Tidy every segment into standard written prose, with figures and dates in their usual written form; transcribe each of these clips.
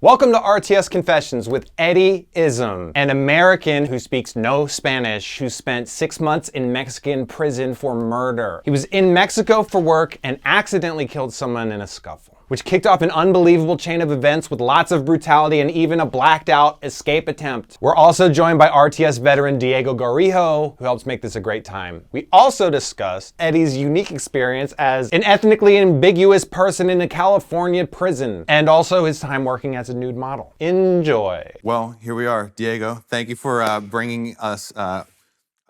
Welcome to RTS Confessions with Eddie Ism, an American who speaks no Spanish who spent 6 months in Mexican prison for murder. He was in Mexico for work and accidentally killed someone in a scuffle, which kicked off an unbelievable chain of events with lots of brutality and even a blacked out escape attempt. We're also joined by RTS veteran Diego Garijo, who helps make this a great time. We also discussed Eddie's unique experience as an ethnically ambiguous person in a California prison, and also his time working as a nude model. Enjoy. Well, here we are. Diego, thank you for bringing us a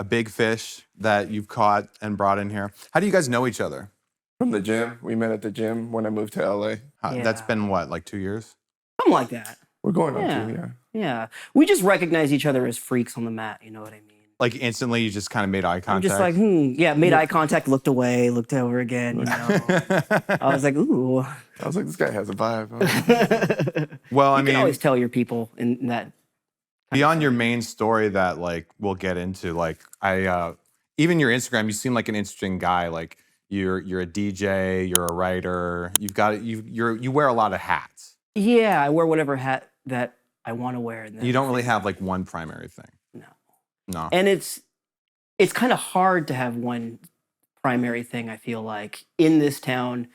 big fish that you've caught and brought in here. How do you guys know each other? From the gym. We met at the gym when I moved to LA. Yeah. That's been what, like 2 years? Something like that. We're going on Yeah. 2, yeah. Yeah. We just recognize each other as freaks on the mat, you know what I mean? Like instantly you just kind of made eye contact? I'm just like, yeah, made eye contact, looked away, looked over again, you know. I was like, ooh. I was like, this guy has a vibe. Well, I You can mean, always tell your people in that. beyond your main story that like we'll get into, like even your Instagram, you seem like an interesting guy. Like you're a DJ, you're a writer, you wear a lot of hats. Yeah, I wear whatever hat that I want to wear. You don't really have like one primary thing. No. And it's kind of hard to have one primary thing, I feel like, in this town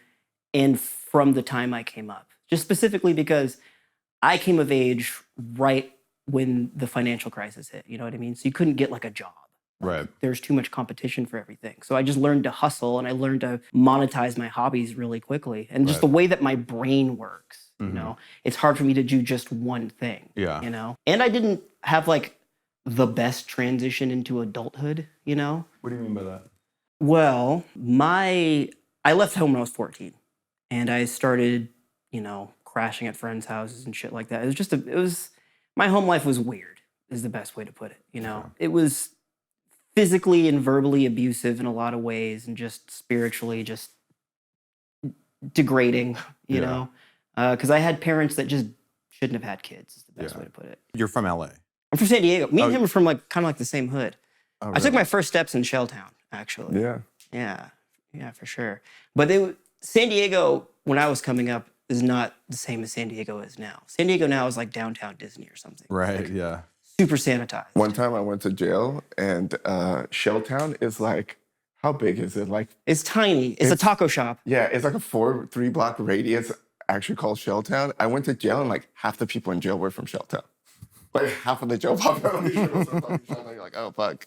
and from the time I came up. Just specifically because I came of age right when the financial crisis hit, you know what I mean? So you couldn't get like a job. Right. There's too much competition for everything. So I just learned to hustle and I learned to monetize my hobbies really quickly. And just the way that my brain works, you know, it's hard for me to do just one thing. Yeah. You know? And I didn't have like the best transition into adulthood, you know? What do you mean by that? Well, I left home when I was 14 and I started, you know, crashing at friends' houses and shit like that. My home life was weird, is the best way to put it, you know? Sure. It was physically and verbally abusive in a lot of ways and just spiritually just degrading, you know? Because I had parents that just shouldn't have had kids, is the best way to put it. You're from LA. I'm from San Diego. Me and him are from like kind of like the same hood. Oh, I took my first steps in Shelltown, actually. Yeah. Yeah, for sure. But San Diego, when I was coming up, is not the same as San Diego is now. San Diego now is like downtown Disney or something. Right, Like, yeah. super sanitized. One time I went to jail and Shelltown is like, how big is it? Like, It's tiny. It's a taco shop. yeah, it's like a 3 block radius actually called Shelltown. I went to jail and like half the people in jail were from Shelltown. Like half of the jail population was from Shelltown. You're like, oh, fuck.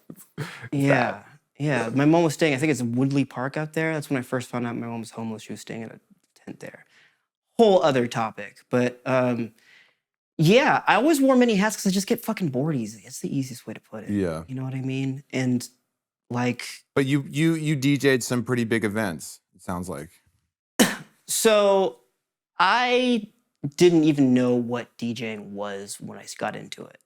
Yeah. Yeah. My mom was staying, I think it's Woodley Park out there. That's when I first found out my mom was homeless. She was staying in a tent there. Whole other topic. But yeah, I always wore many hats because I just get fucking bored easy. It's the easiest way to put it. Yeah. You know what I mean? And like... But you DJ'd some pretty big events, it sounds like. So I didn't even know what DJing was when I got into it.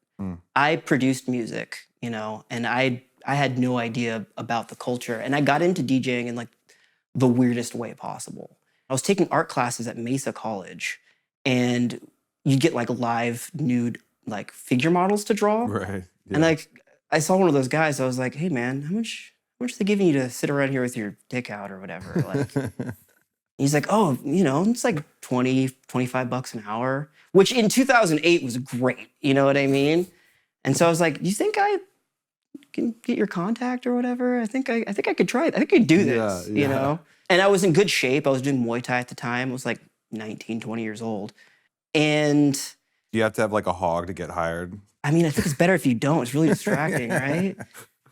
I produced music, you know, and I had no idea about the culture. And I got into DJing in like the weirdest way possible. I was taking art classes at Mesa College and you get like live nude like figure models to draw. Right. Yeah. And like I saw one of those guys, I was like, hey man, how much are they giving you to sit around here with your dick out or whatever? Like he's like, oh, you know, it's like 20, 25 bucks an hour, which in 2008 was great. You know what I mean? And so I was like, do you think I can get your contact or whatever? I think I could try it. I think I could do this, you know? And I was in good shape. I was doing Muay Thai at the time. I was like 19, 20 years old. And You have to have like a hog to get hired. I mean, I think it's better if you don't. It's really distracting, right?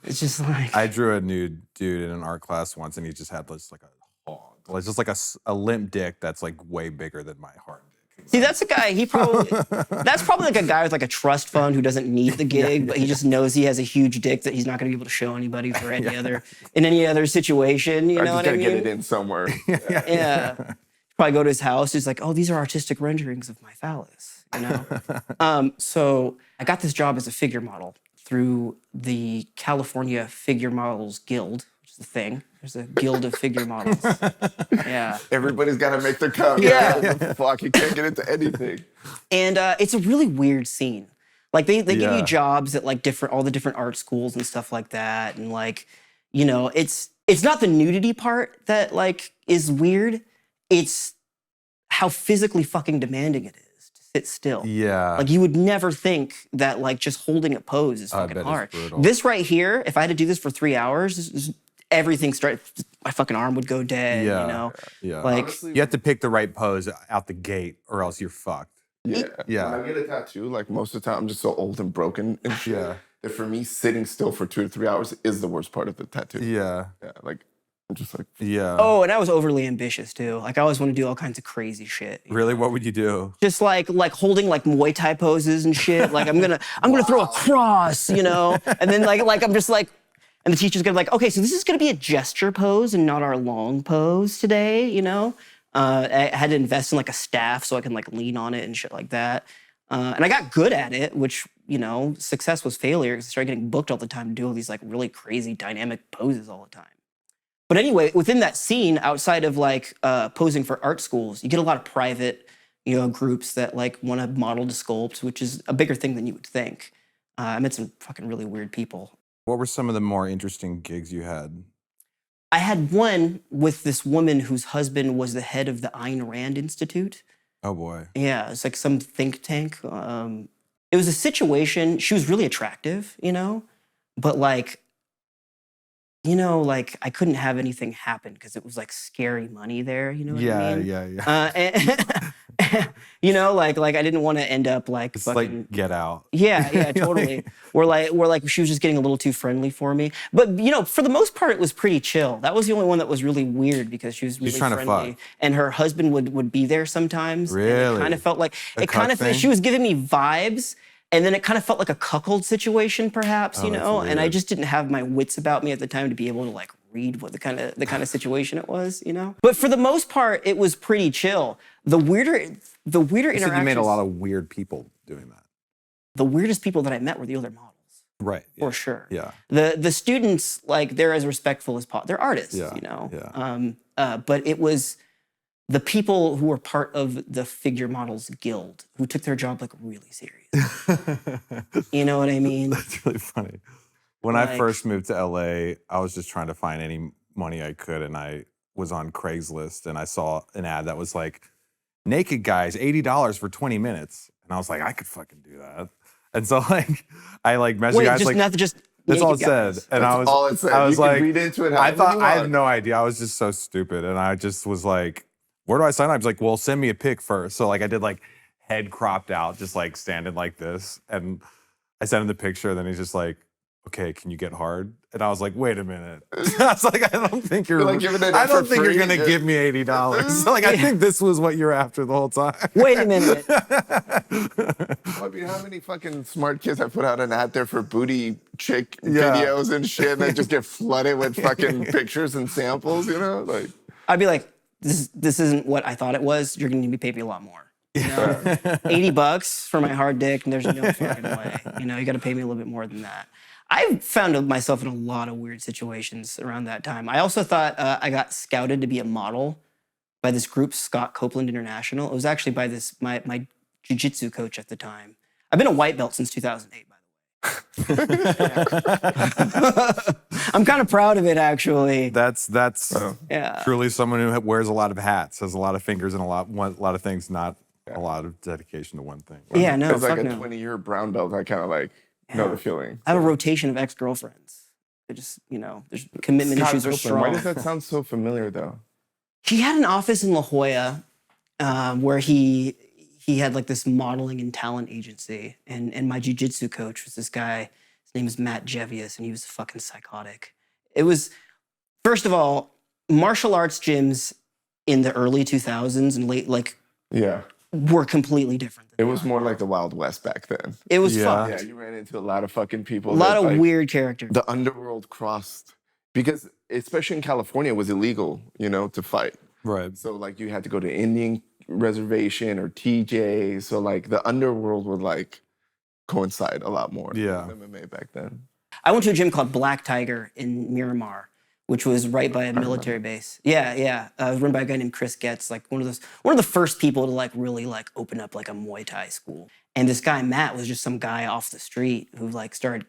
It's just like... I drew a nude dude in an art class once and he just had just like a hog. Like just like a limp dick that's like way bigger than my hard dick. See, that's a guy, that's probably like a guy with like a trust fund who doesn't need the gig, but he just knows he has a huge dick that he's not gonna be able to show anybody for any other situation, you know what I mean? Just gotta get it in somewhere. Yeah. Probably go to his house, he's like, oh, these are artistic renderings of my phallus, you know? So I got this job as a figure model through the California Figure Models Guild, which is a thing. There's a guild of figure models. Yeah. Everybody's got to make their cut. Yeah. Fuck, you can't get into anything. And it's a really weird scene. Like they give you jobs at like all the different art schools and stuff like that. And like, you know, it's not the nudity part that like is weird. It's how physically fucking demanding it is to sit still. Yeah. Like you would never think that like just holding a pose is fucking bet it's hard. brutal. This right here, if I had to do this for 3 hours, everything started, my fucking arm would go dead, Yeah. you know? Yeah. Like, Honestly, You have to pick the right pose out the gate or else you're fucked. yeah. When I get a tattoo, like most of the time, I'm just so old and broken and shit. Yeah. That for me, sitting still for 2 to 3 hours is the worst part of the tattoo. Yeah. Yeah, like I'm just like, Yeah. oh, and I was overly ambitious too. Like I always want to do all kinds of crazy shit. you Really? know? What would you do? Just like holding like Muay Thai poses and shit. Like I'm gonna throw a cross, you know? And then like I'm just like, and the teacher's gonna be like, okay, so this is gonna be a gesture pose and not our long pose today, you know? I had to invest in like a staff so I can like lean on it and shit like that. And I got good at it, which, you know, success was failure because I started getting booked all the time to do all these like really crazy dynamic poses all the time. But anyway, within that scene, outside of like posing for art schools, you get a lot of private, you know, groups that like want to model to sculpt, which is a bigger thing than you would think. I met some fucking really weird people. What were some of the more interesting gigs you had? I had one with this woman whose husband was the head of the Ayn Rand Institute. Oh boy. Yeah, it's like some think tank. It was a situation, she was really attractive, you know, but like, you know, like I couldn't have anything happen because it was like scary money there, you know what I mean? Yeah. You know, like I didn't want to end up like It's fucking. like Get Out. Yeah, totally. We're like she was just getting a little too friendly for me. But you know, for the most part, it was pretty chill. That was the only one that was really weird because she was really trying to friendly, fuck. and her husband would be there sometimes. And Really? it kind of felt like A it kind cuck of thing? she was giving me vibes. And then it kind of felt like a cuckold situation, perhaps, you that's know. And I weird. just didn't have my wits about me at the time to be able to like read what the kind of situation it was, you know. But for the most part, it was pretty chill. The weirder You said interactions. you made a lot of weird people doing that. The weirdest people that I met were the other models, Right. for sure. Yeah. The students, like they're as respectful as possible. They're artists, Yeah, you know. yeah. But it was the people who were part of the Figure Models Guild who took their job like really serious. You know what I mean? That's really funny. When I Like- first moved to LA, I was just trying to find any money I could, and I was on Craigslist, and I saw an ad that was like, naked guys, $80 for 20 minutes. And I was like, I could fucking do that. And so like, I like messaged Wait, guys just like, not just. that's all it naked said. guys. And That's I was, all it said. I was You can like, read into it I however thought, you I had want. no idea. I was just so stupid. And I just was like, where do I sign up? He's like, well, send me a pic first. So like I did like head cropped out, just like standing like this. And I sent him the picture. Then he's just like, okay, can you get hard? And I was like, wait a minute. I was like, I don't think you're like giving it I up don't for think you're free? gonna Yeah. give me $80. So like I think this was what you're after the whole time. Wait a minute. I mean, how many fucking smart kids have put out an ad there for booty chick Yeah. videos and shit, and they just get flooded with fucking pictures and samples, you know? Like, I'd be like, this isn't what I thought it was. You're going to need to pay me a lot more. You know? $80 for my hard dick, and there's no fucking way. You know, you got to pay me a little bit more than that. I found myself in a lot of weird situations around that time. I also thought I got scouted to be a model by this group, Scott Copeland International. It was actually by my jiu-jitsu coach at the time. I've been a white belt since 2008, by the way. I'm kind of proud of it, actually. That's Yeah. truly someone who wears a lot of hats, has a lot of fingers and a lot of things, not a lot of dedication to one thing. Yeah, no, it's like fuck a no. 20-year brown belt. I kind of like know the feeling. I have a rotation of ex-girlfriends. They just, you know, there's commitment Scott issues are Copeland, strong. why does that sound so familiar, though? He had an office in La Jolla where he had like this modeling and talent agency. And my jiu-jitsu coach was this guy. His name is Matt Jevius, and he was fucking psychotic. It was, first of all, martial arts gyms in the early 2000s and late, like, Yeah. were completely different. It was more like the Wild West back then. It was Yeah. fucked. Yeah, you ran into a lot of fucking people. A lot that, of like, weird characters. The underworld crossed. Because, especially in California, it was illegal, you know, to fight. Right. So, like, you had to go to Indian reservation or TJ. So, like, the underworld would, like, coincide a lot more Yeah. with MMA back then. I went to a gym called Black Tiger in Miramar, which was right by a military base. Yeah. It was run by a guy named Chris Getz, like one of the first people to like really like open up like a Muay Thai school. And this guy Matt was just some guy off the street who like started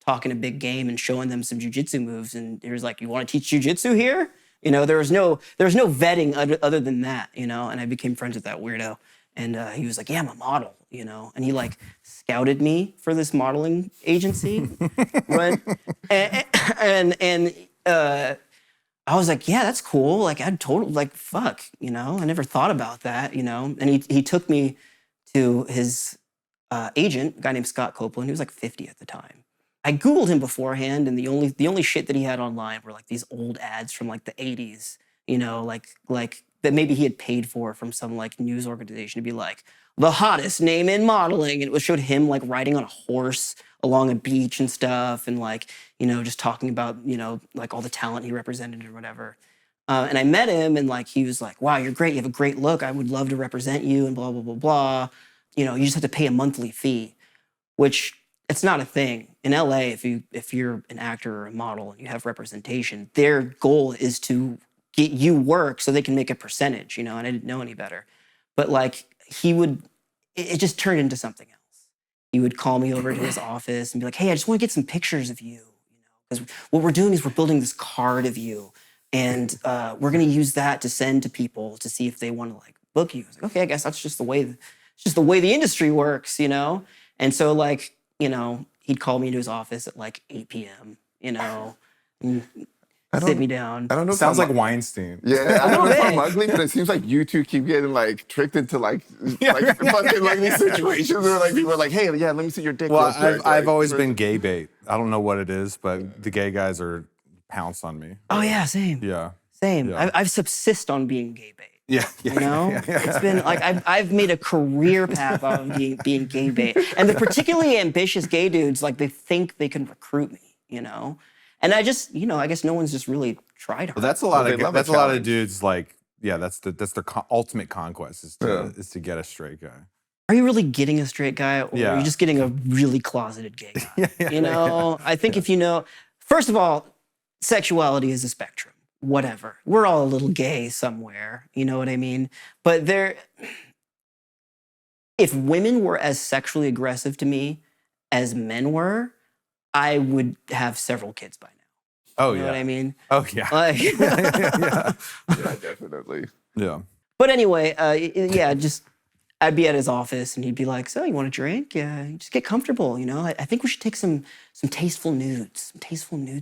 talking a big game and showing them some jujitsu moves. And he was like, "You want to teach jujitsu here?" You know, there was no vetting other than that. You know, and I became friends with that weirdo. And he was like, yeah, I'm a model, you know? And he like scouted me for this modeling agency. Right? And I was like, yeah, that's cool. Like, I'd totally, like, fuck, you know? I never thought about that, you know? And he took me to his agent, a guy named Scott Copeland. He was like 50 at the time. I Googled him beforehand, and the only shit that he had online were like these old ads from like the 80s, you know, like that maybe he had paid for from some like news organization to be like, the hottest name in modeling. And it showed him like riding on a horse along a beach and stuff, and like, you know, just talking about, you know, like all the talent he represented or whatever. And I met him, and like he was like, wow, you're great. You have a great look. I would love to represent you, and blah, blah, blah, blah. You know, you just have to pay a monthly fee, which it's not a thing. In LA, if you're an actor or a model and you have representation, their goal is to get you work so they can make a percentage, you know, and I didn't know any better. But like it just turned into something else. He would call me over to his office and be like, hey, I just want to get some pictures of you, you know, because what we're doing is we're building this card of you, and we're going to use that to send to people to see if they want to like book you. I was like, okay, I guess that's just the way the industry works, you know? And so like, you know, he'd call me into his office at like 8 p.m., you know, and sit me down. I don't know. Sounds like Weinstein. Yeah, I don't know if I'm ugly, but it seems like you two keep getting like tricked into like fucking like these situations where like people are like, hey, yeah, let me see your dick. Well, real quick. I've Like, always been gay bait. I don't know what it is, but the gay guys are pounce on me. Oh yeah, same. Yeah. Same. Yeah. I've subsist on being gay bait. Yeah. You know, it's been like I've made a career path out of being gay bait, and the particularly ambitious gay dudes, like they think they can recruit me, you know, and I just, you know, I guess no one's just really tried hard. Well, that's a lot of love a that's a lot of challenge. dudes like, yeah, that's their ultimate conquest is to get a straight guy. Are you really getting a straight guy, or Yeah. are you just getting a really closeted gay guy? Yeah, You know, I think if you know, first of all, sexuality is a spectrum. Whatever. We're all a little gay somewhere, you know what I mean? But if women were as sexually aggressive to me as men were, I would have several kids by now. Oh You know yeah. what I mean? Oh yeah. Like, Yeah. yeah, definitely. Yeah. but anyway, yeah, just I'd be at his office and he'd be like, so you want a drink? Yeah, just get comfortable, you know? I think we should take some tasteful nudes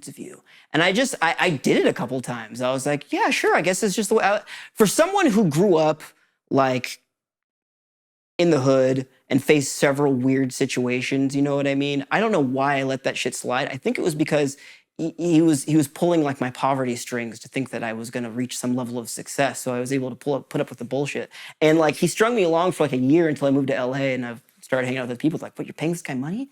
of you. And I did it a couple times. I was like, yeah, sure, I guess it's just the way. For someone who grew up like in the hood and faced several weird situations, you know what I mean? I don't know why I let that shit slide. I think it was because he was pulling like my poverty strings to think that I was gonna reach some level of success. So I was able to put up with the bullshit. And like he strung me along for like a year until I moved to LA, and I've started hanging out with people like, what, you're paying this guy money?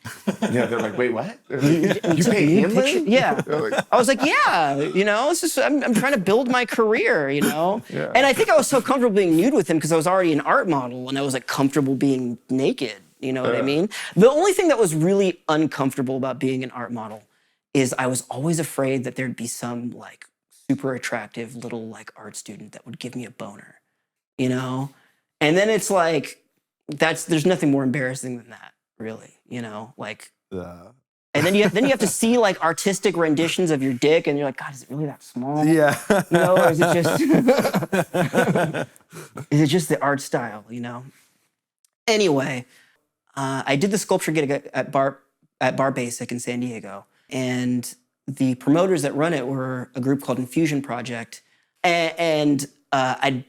Yeah, they're like, wait, what? You pay him money? Yeah. They're like, I was like, yeah, you know, it's just I'm trying to build my career, you know? Yeah. And I think I was so comfortable being nude with him because I was already an art model and I was like comfortable being naked, you know what I mean? The only thing that was really uncomfortable about being an art model is I was always afraid that there'd be some like super attractive little like art student that would give me a boner, you know? And then it's like, there's nothing more embarrassing than that, really, you know? Like, and then you have to see like artistic renditions of your dick, and you're like, God, is it really that small? Yeah. You know, or is it just is it just the art style, you know? Anyway, I did the sculpture gig at Bar Basic in San Diego, and the promoters that run it were a group called Infusion Project, and I'd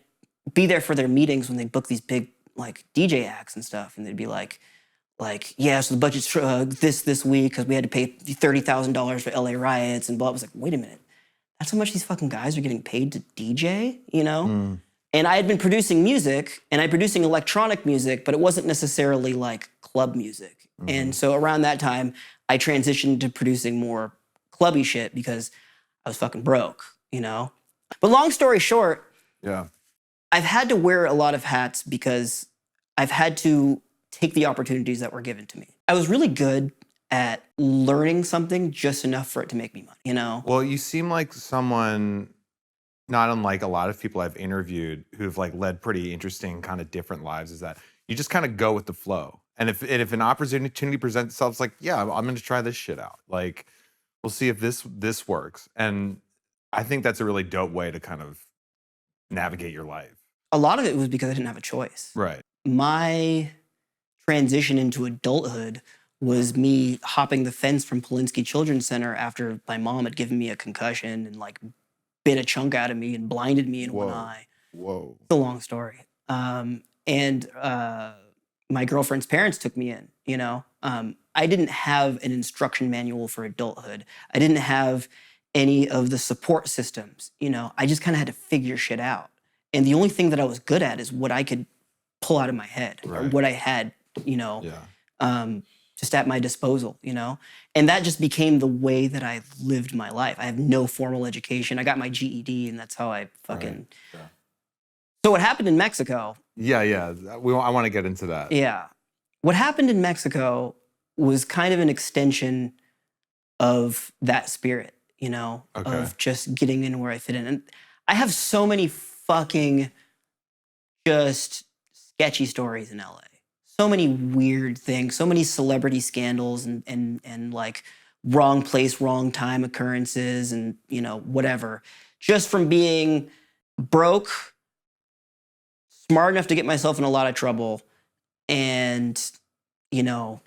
be there for their meetings when they book these big like DJ acts and stuff, and they'd be like, yeah, so the budget's this week because we had to pay $30,000 for LA riots and blah. I was like, wait a minute, that's how much these fucking guys are getting paid to DJ, you know? And I had been producing music, and I'm producing electronic music, but it wasn't necessarily like club music. And so around that time, I transitioned to producing more clubby shit because I was fucking broke, you know? But long story short, Yeah. I've had to wear a lot of hats because I've had to take the opportunities that were given to me. I was really good at learning something just enough for it to make me money, you know? Well, you seem like someone not unlike a lot of people I've interviewed who've like led pretty interesting kind of different lives, is that you just kind of go with the flow. And if an opportunity presents itself, it's like, yeah, I'm going to try this shit out. Like, we'll see if this works. And I think that's a really dope way to kind of navigate your life. A lot of it was because I didn't have a choice. Right. my transition into adulthood was me hopping the fence from Polinsky Children's Center after my mom had given me a concussion and like bit a chunk out of me and blinded me in one eye. Whoa. It's a long story. And my girlfriend's parents took me in, you know. I didn't have an instruction manual for adulthood. I didn't have any of the support systems, you know. I just kind of had to figure shit out. And the only thing that I was good at is what I could pull out of my head or what I had, you know, just at my disposal, you know. And that just became the way that I lived my life. I have no formal education. I got my GED and that's how I fucking... So what happened in Mexico... I want to get into that. Yeah. What happened in Mexico was kind of an extension of that spirit, you know, of just getting in where I fit in. And I have so many fucking just sketchy stories in LA. So many weird things, so many celebrity scandals and like wrong place, wrong time occurrences and, you know, whatever. Just from being broke, smart enough to get myself in a lot of trouble, and, you know,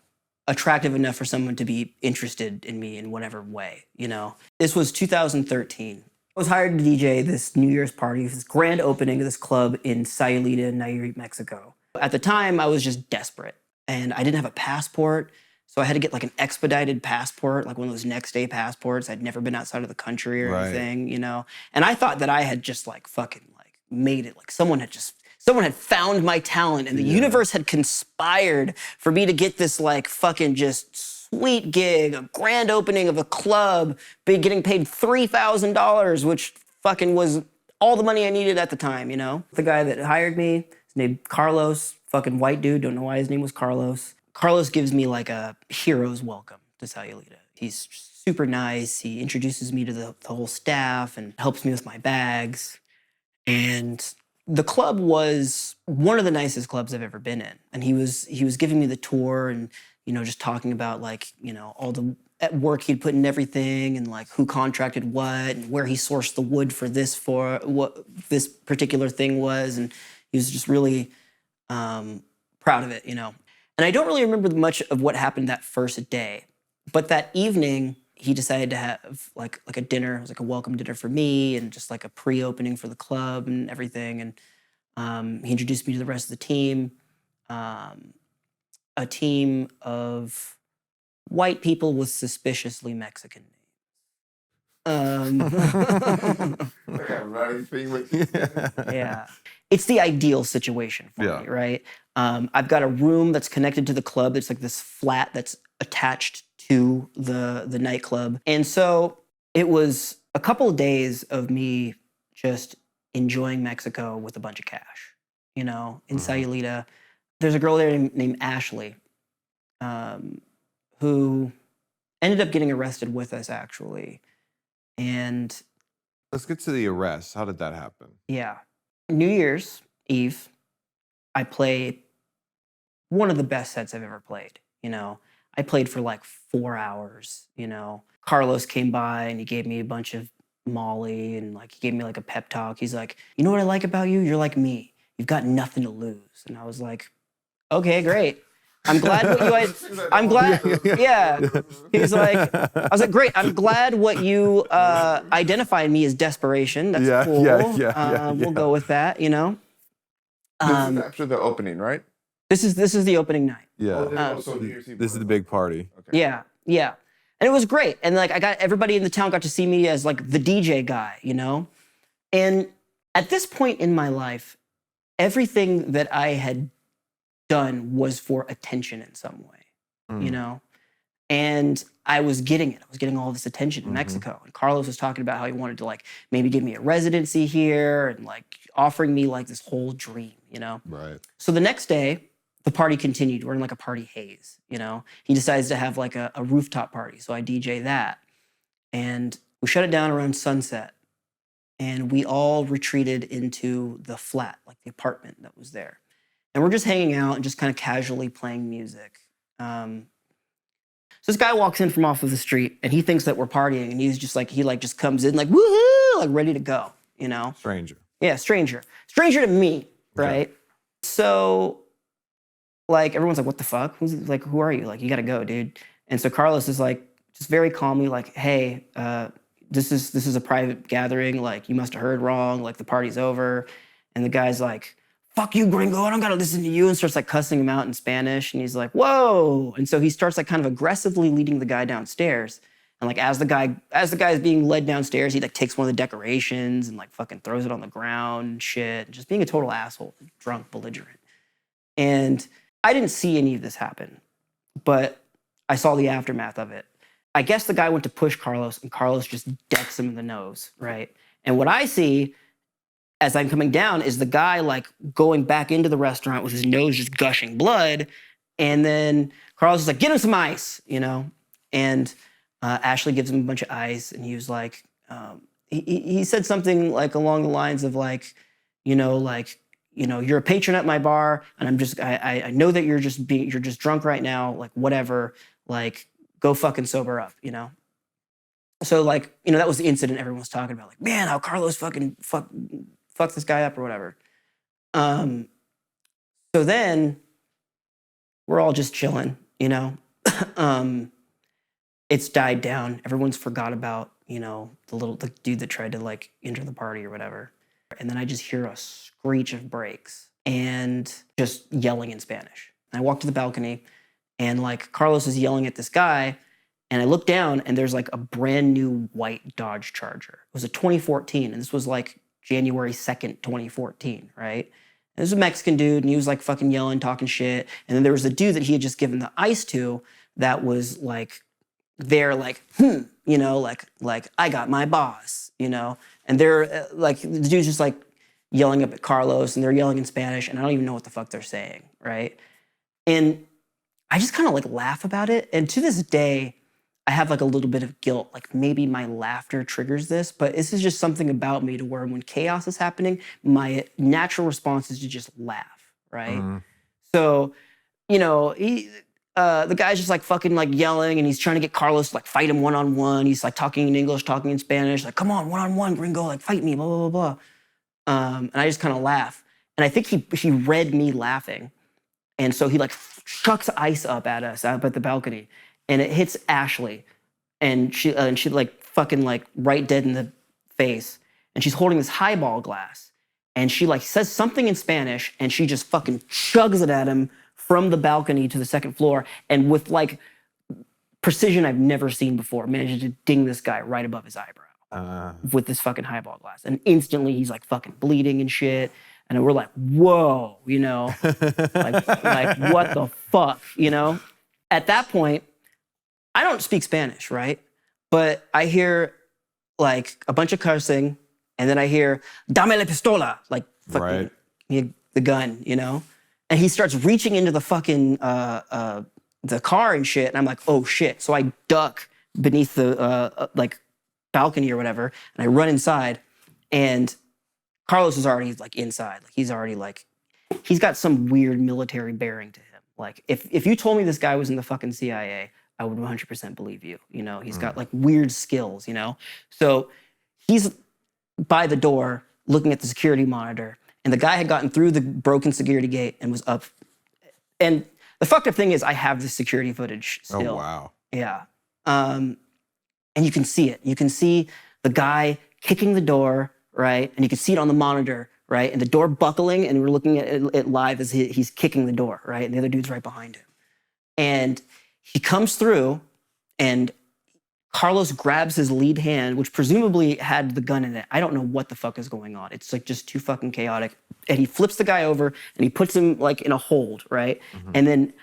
attractive enough for someone to be interested in me in whatever way, you know. This was 2013. I was hired to DJ this New Year's party, this grand opening of this club in Sayulita, Nayarit, Mexico. At the time, I was just desperate, and I didn't have a passport, so I had to get like an expedited passport, like one of those next day passports. I'd never been outside of the country or anything, you know. And I thought that I had just like fucking like made it, like someone had found my talent, and the universe had conspired for me to get this like fucking just sweet gig, a grand opening of a club, getting paid $3,000, which fucking was all the money I needed at the time, you know? The guy that hired me, his name Carlos, fucking white dude, don't know why his name was Carlos. Carlos gives me like a hero's welcome to Sayulita. He's super nice. He introduces me to the whole staff and helps me with my bags. And the club was one of the nicest clubs I've ever been in. And he was giving me the tour and, you know, just talking about like, you know, all the work he'd put in everything and like who contracted what and where he sourced the wood for what this particular thing was. And he was just really proud of it, you know. And I don't really remember much of what happened that first day. But that evening, he decided to have like a dinner. It was like a welcome dinner for me and just like a pre-opening for the club and everything. And he introduced me to the rest of the team, a team of white people with suspiciously Mexican names. Like a running thing with Yeah. It's the ideal situation for me, right? I've got a room that's connected to the club. It's like this flat that's attached to the nightclub. And so it was a couple of days of me just enjoying Mexico with a bunch of cash, you know, in Sayulita. There's a girl there named Ashley who ended up getting arrested with us, actually. And let's get to the arrest. How did that happen? Yeah. New Year's Eve, I played one of the best sets I've ever played, you know. I played for like 4 hours, you know. Carlos came by and he gave me a bunch of Molly and like he gave me like a pep talk. He's like, you know what I like about you? You're like me. You've got nothing to lose. And I was like, okay, great. I'm glad yeah. He was like, I was like, great. I'm glad what you identify in me as desperation. That's cool. We'll go with that, you know. This is after the opening, right? This is the opening night. Yeah. This is the big party. Okay. Yeah. And it was great. And like everybody in the town got to see me as like the DJ guy, you know? And at this point in my life, everything that I had done was for attention in some way, you know? And I was getting it. I was getting all this attention in Mexico. And Carlos was talking about how he wanted to like maybe give me a residency here and like offering me like this whole dream, you know? Right. So the next day, the party continued. We're in like a party haze, you know? He decides to have like a rooftop party. So I DJ that. And we shut it down around sunset. And we all retreated into the flat, like the apartment that was there. And we're just hanging out and just kind of casually playing music. So this guy walks in from off of the street and he thinks that we're partying. And he's just like, he like just comes in like, woohoo, like ready to go, you know? Stranger. Yeah, stranger. Stranger to me, right? Okay. So like, everyone's like, what the fuck? Like, who are you? Like, you gotta go, dude. And so Carlos is like, just very calmly like, hey, this is a private gathering. Like, you must have heard wrong. Like, the party's over. And the guy's like, fuck you, gringo. I don't gotta listen to you. And starts like cussing him out in Spanish. And he's like, whoa. And so he starts like kind of aggressively leading the guy downstairs. And like, as the guy is being led downstairs, he like takes one of the decorations and like fucking throws it on the ground and shit. Just being a total asshole, drunk, belligerent. And I didn't see any of this happen, but I saw the aftermath of it. I guess the guy went to push Carlos, and Carlos just decks him in the nose, right? And what I see as I'm coming down is the guy like going back into the restaurant with his nose just gushing blood. And then Carlos is like, get him some ice, you know? And Ashley gives him a bunch of ice, and he was like, he said something like along the lines of like, you're a patron at my bar, and I know that you're just drunk right now, like whatever, like go fucking sober up, you know? So like, that was the incident everyone was talking about, like, man, how Carlos fucking fuck this guy up or whatever. So then we're all just chilling, you know? It's died down. Everyone's forgot about, the dude that tried to like enter the party or whatever. And then I just hear a screech of brakes and just yelling in Spanish. And I walk to the balcony, and like Carlos is yelling at this guy, and I look down, and there's like a brand new white Dodge Charger. It was a 2014, and this was like January 2nd, 2014, right? And this was a Mexican dude, and he was like fucking yelling, talking shit. And then there was a dude that he had just given the ice to that was like there, like, like I got my boss, And they're like, the dude's just like yelling up at Carlos, and they're yelling in Spanish, and I don't even know what the fuck they're saying, right? And I just kind of like laugh about it. And to this day, I have like a little bit of guilt, like maybe my laughter triggers this, but this is just something about me to where when chaos is happening, my natural response is to just laugh, right? Mm. So, the guy's just like fucking like yelling, and he's trying to get Carlos to like fight him one-on-one. He's like talking in English, talking in Spanish, like, come on, one-on-one, gringo, like fight me, blah, blah, blah, blah. And I just kind of laugh. And I think he read me laughing. And so he like chucks ice up at us up at the balcony, and it hits Ashley, and she like fucking like right dead in the face, and she's holding this highball glass, and she like says something in Spanish, and she just fucking chugs it at him from the balcony to the second floor, and with precision I've never seen before, managed to ding this guy right above his eyebrow with this fucking highball glass, and instantly he's like fucking bleeding and shit. And we're like, whoa, like what the fuck, At that point, I don't speak Spanish, right? But I hear like a bunch of cursing, and then I hear, dame la pistola, like fucking the gun, And he starts reaching into the fucking, the car and shit, and I'm like, oh shit. So I duck beneath the balcony or whatever, and I run inside, and Carlos is already like inside. Like he's already like, he's got some weird military bearing to him. Like if you told me this guy was in the fucking CIA, I would 100% believe you. He's got like weird skills, So he's by the door looking at the security monitor, and the guy had gotten through the broken security gate and was up. And the fucked up thing is I have the security footage still. Oh, wow. Yeah. And you can see it. You can see the guy kicking the door, right? And you can see it on the monitor, right? And the door buckling, and we're looking at it live as he's kicking the door, right? And the other dude's right behind him. And he comes through, and Carlos grabs his lead hand, which presumably had the gun in it. I don't know what the fuck is going on. It's like just too fucking chaotic. And he flips the guy over, and he puts him like in a hold, right? Mm-hmm. And then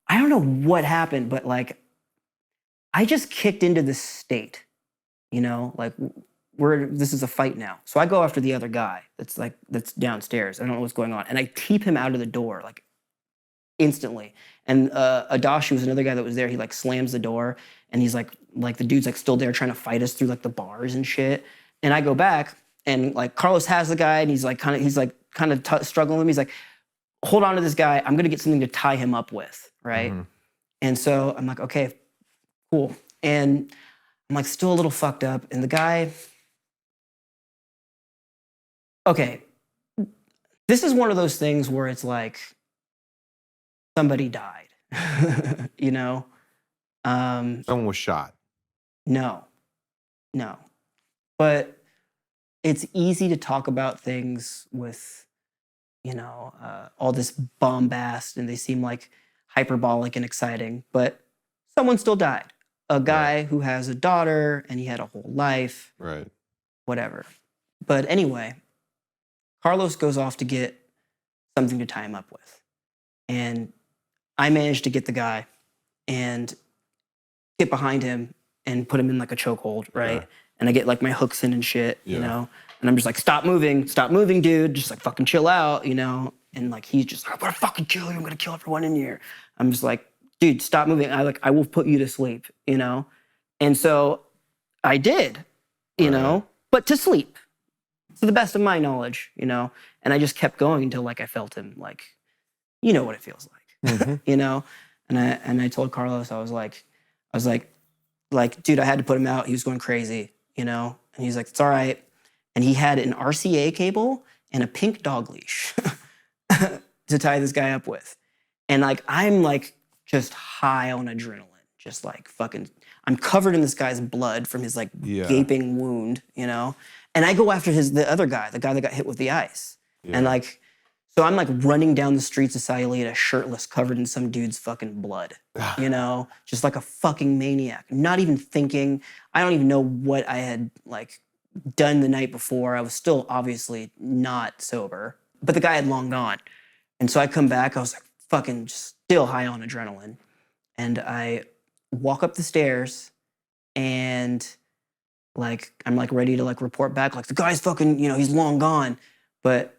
I don't know what happened, but like I just kicked into this state, like this is a fight now. So I go after the other guy that's downstairs. I don't know what's going on. And I keep him out of the door, like instantly. And Adashi was another guy that was there. He like slams the door, and he's like the dude's like still there trying to fight us through like the bars and shit. And I go back, and like Carlos has the guy, and he's kind of struggling with him. He's like, hold on to this guy. I'm going to get something to tie him up with. Right. Mm-hmm. And so I'm like, okay, cool. And I'm like still a little fucked up. And the guy, okay, this is one of those things where it's like somebody died, you know? Someone was shot. No. But it's easy to talk about things with, all this bombast and they seem like hyperbolic and exciting, but someone still died. A guy who has a daughter and he had a whole life. Right. Whatever. But anyway, Carlos goes off to get something to tie him up with. And I managed to get the guy and get behind him and put him in like a chokehold, right? Yeah. And I get like my hooks in and shit, you know? And I'm just like, stop moving, dude. Just like fucking chill out, you know? And like, he's just like, I'm gonna fucking kill you. I'm gonna kill everyone in here. I'm just like, dude, stop moving. I will put you to sleep, you know? And so I did, you know, but to sleep, to the best of my knowledge, you know? And I just kept going until like I felt him, like, you know what it feels like, you know? And I told Carlos, I was like, dude, I had to put him out. He was going crazy, you know? And he's like, it's all right. And he had an RCA cable and a pink dog leash to tie this guy up with. And like, I'm like just high on adrenaline, just like fucking, I'm covered in this guy's blood from his like gaping wound, you know? And I go after the other guy, the guy that got hit with the ice. And like, so I'm like running down the streets of Sayulita shirtless, covered in some dude's fucking blood, you know? Just like a fucking maniac, not even thinking. I don't even know what I had like done the night before. I was still obviously not sober, but the guy had long gone. And so I come back, I was like fucking still high on adrenaline. And I walk up the stairs and like, I'm like ready to like report back, like the guy's fucking, you know, he's long gone. But,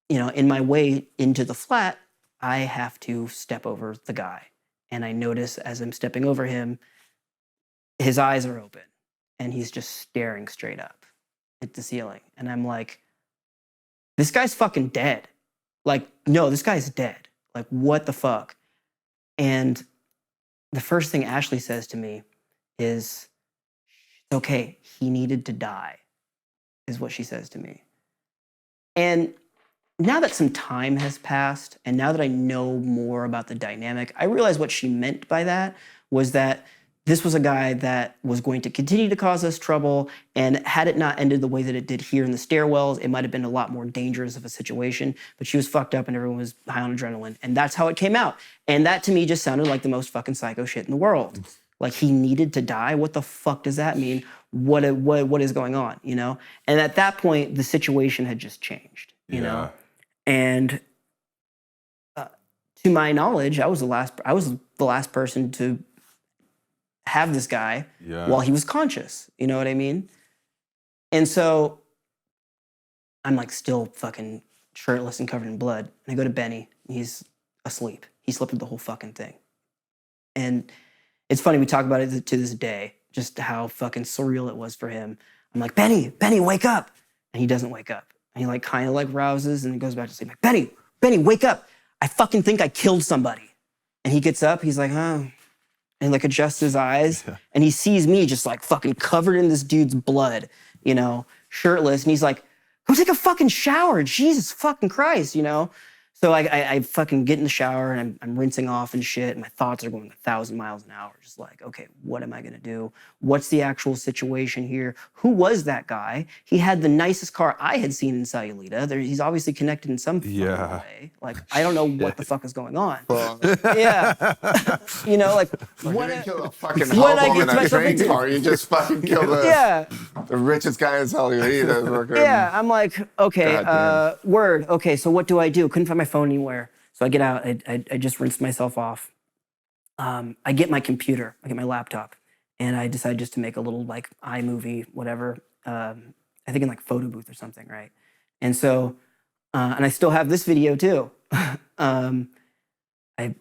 you know, in my way into the flat, I have to step over the guy. And I notice as I'm stepping over him, his eyes are open and he's just staring straight up at the ceiling. And I'm like, this guy's fucking dead. Like, no, this guy's dead. Like, what the fuck? And the first thing Ashley says to me is, it's okay, he needed to die, is what she says to me. And now that some time has passed, and now that I know more about the dynamic, I realize what she meant by that was that this was a guy that was going to continue to cause us trouble, and had it not ended the way that it did here in the stairwells, it might have been a lot more dangerous of a situation, but she was fucked up and everyone was high on adrenaline, and that's how it came out. And that to me just sounded like the most fucking psycho shit in the world. Like, he needed to die? What the fuck does that mean? What is going on, you know? And at that point, the situation had just changed, you know? And to my knowledge, I was the last person to have this guy while he was conscious. You know what I mean? And so I'm like still fucking shirtless and covered in blood. And I go to Benny. He's asleep. He slept through the whole fucking thing. And it's funny, we talk about it to this day, just how fucking surreal it was for him. I'm like, Benny, wake up. And he doesn't wake up. And he like kind of like rouses and goes back to sleep. Like, Benny, wake up. I fucking think I killed somebody. And he gets up. He's like, huh. And like adjusts his eyes. And he sees me just like fucking covered in this dude's blood, you know, shirtless. And he's like, go take a fucking shower. Jesus fucking Christ, you know? So I fucking get in the shower and I'm rinsing off and shit. And my thoughts are going 1,000 miles an hour. Just like, okay, what am I going to do? What's the actual situation here? Who was that guy? He had the nicest car I had seen in Sayulita. He's obviously connected in some fucking way. Like, I don't know what the fuck is going on. You know, like, When I kill a fucking when I hobo get in to a myself train into- car, you just fucking kill the richest guy in Sayulita. Yeah, I'm like, okay, God word. Okay, so what do I do? Couldn't find my phone anywhere. So I get out, I just rinsed myself off. I get my computer, I get my laptop, and I decide just to make a little like iMovie, whatever. I think in like photo booth or something, right? And so, and I still have this video too. I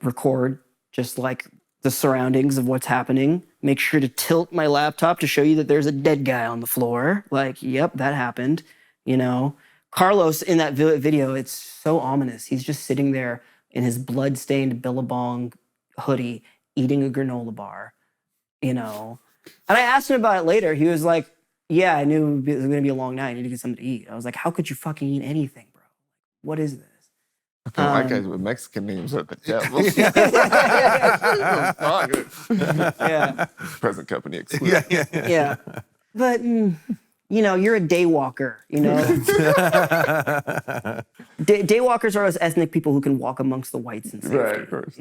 record just like the surroundings of what's happening. Make sure to tilt my laptop to show you that there's a dead guy on the floor. Like, yep, that happened, you know? Carlos in that video, it's so ominous. He's just sitting there in his blood-stained Billabong hoodie, eating a granola bar, you know? And I asked him about it later. He was like, yeah, I knew it was gonna be a long night. I need to get something to eat. I was like, how could you fucking eat anything, bro? What is this? White guys with Mexican names are the devil. Yeah. Present company exclusive. Yeah. But, you're a daywalker, Daywalkers are those ethnic people who can walk amongst the whites in safety, Right, of course,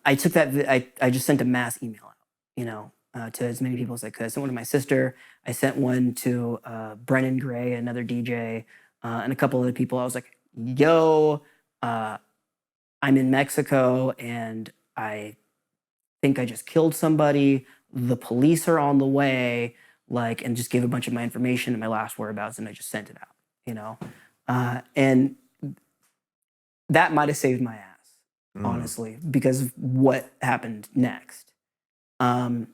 I took that, I just sent a mass email out, to as many people as I could. I sent one to my sister. I sent one to Brennan Gray, another DJ, and a couple other people. I was like, yo, I'm in Mexico and I think I just killed somebody. The police are on the way, and just gave a bunch of my information and my last whereabouts, and I just sent it out, and that might have saved my ass, honestly, because of what happened next. So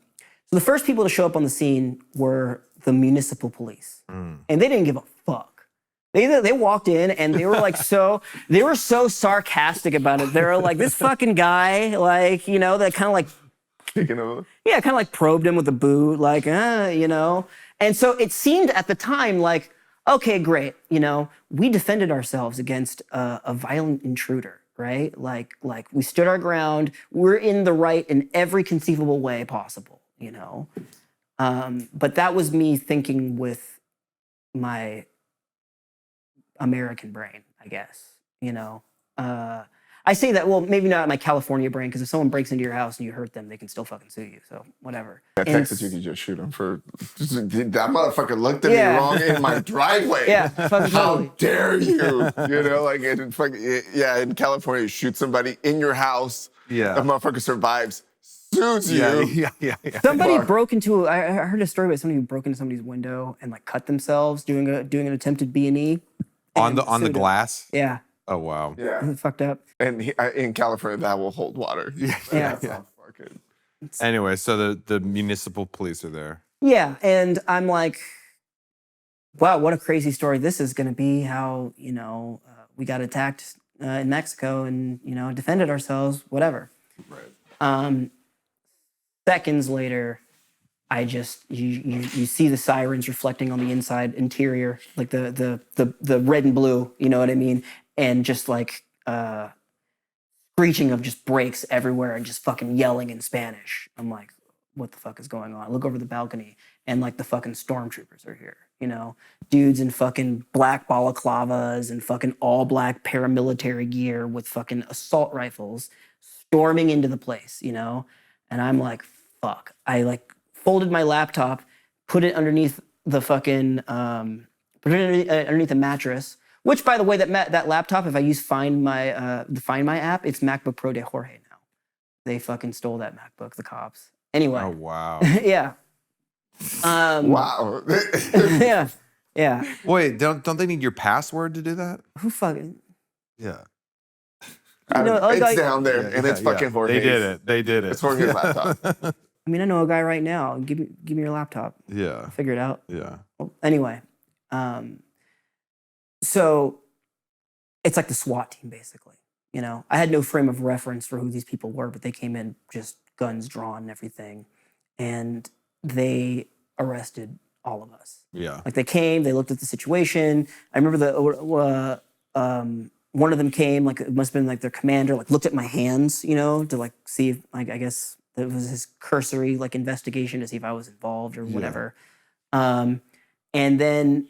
the first people to show up on the scene were the municipal police, and they didn't give a fuck. They walked in and they were they were so sarcastic about it. They were like, this fucking guy, that kind of yeah, kind of probed him with a boot, And so it seemed at the time like, okay, great, we defended ourselves against a violent intruder, right? Like we stood our ground. We're in the right in every conceivable way possible, But that was me thinking with my American brain, I guess, I say that, well, maybe not my California brain, because if someone breaks into your house and you hurt them, they can still fucking sue you. So whatever. Texas, you could just shoot him for that motherfucker looked at me wrong in my driveway. Yeah, fucking how totally. dare you? In California, you shoot somebody in your house. Yeah, the motherfucker survives, sues you. Yeah. Somebody broke into. I heard a story about somebody who broke into somebody's window and cut themselves doing an attempted B&E on the glass. Yeah. Oh wow. Yeah. Fucked up. And in California, that will hold water. Yeah. Anyway, so the municipal police are there. Yeah, and I'm like, wow, what a crazy story this is going to be. How we got attacked in Mexico and defended ourselves, whatever. Right. Seconds later, I just you see the sirens reflecting on the inside interior, like the red and blue, you know what I mean, and just screeching of just brakes everywhere and just fucking yelling in Spanish. I'm like, what the fuck is going on? I look over the balcony and the fucking stormtroopers are here, dudes in fucking black balaclavas and fucking all black paramilitary gear with fucking assault rifles storming into the place, and I'm like, fuck. I folded my laptop, put it underneath the fucking, underneath a mattress. Which, by the way, that laptop, if I use Find My app, it's MacBook Pro de Jorge now. They fucking stole that MacBook, the cops. Anyway. Oh wow. Yeah. Wow. Yeah. Wait, don't they need your password to do that? Who fucking? Yeah. It's down there, and it's fucking Jorge's. They did it. It's Jorge's laptop. I mean, I know a guy right now. Give me your laptop. Yeah. Figure it out. Yeah. Well, anyway, so it's like the SWAT team, basically. I had no frame of reference for who these people were, but they came in just guns drawn and everything, and they arrested all of us. Yeah. They came, they looked at the situation. I remember one of them came, it must have been their commander, looked at my hands, to see if, I guess it was his cursory investigation to see if I was involved or whatever. And then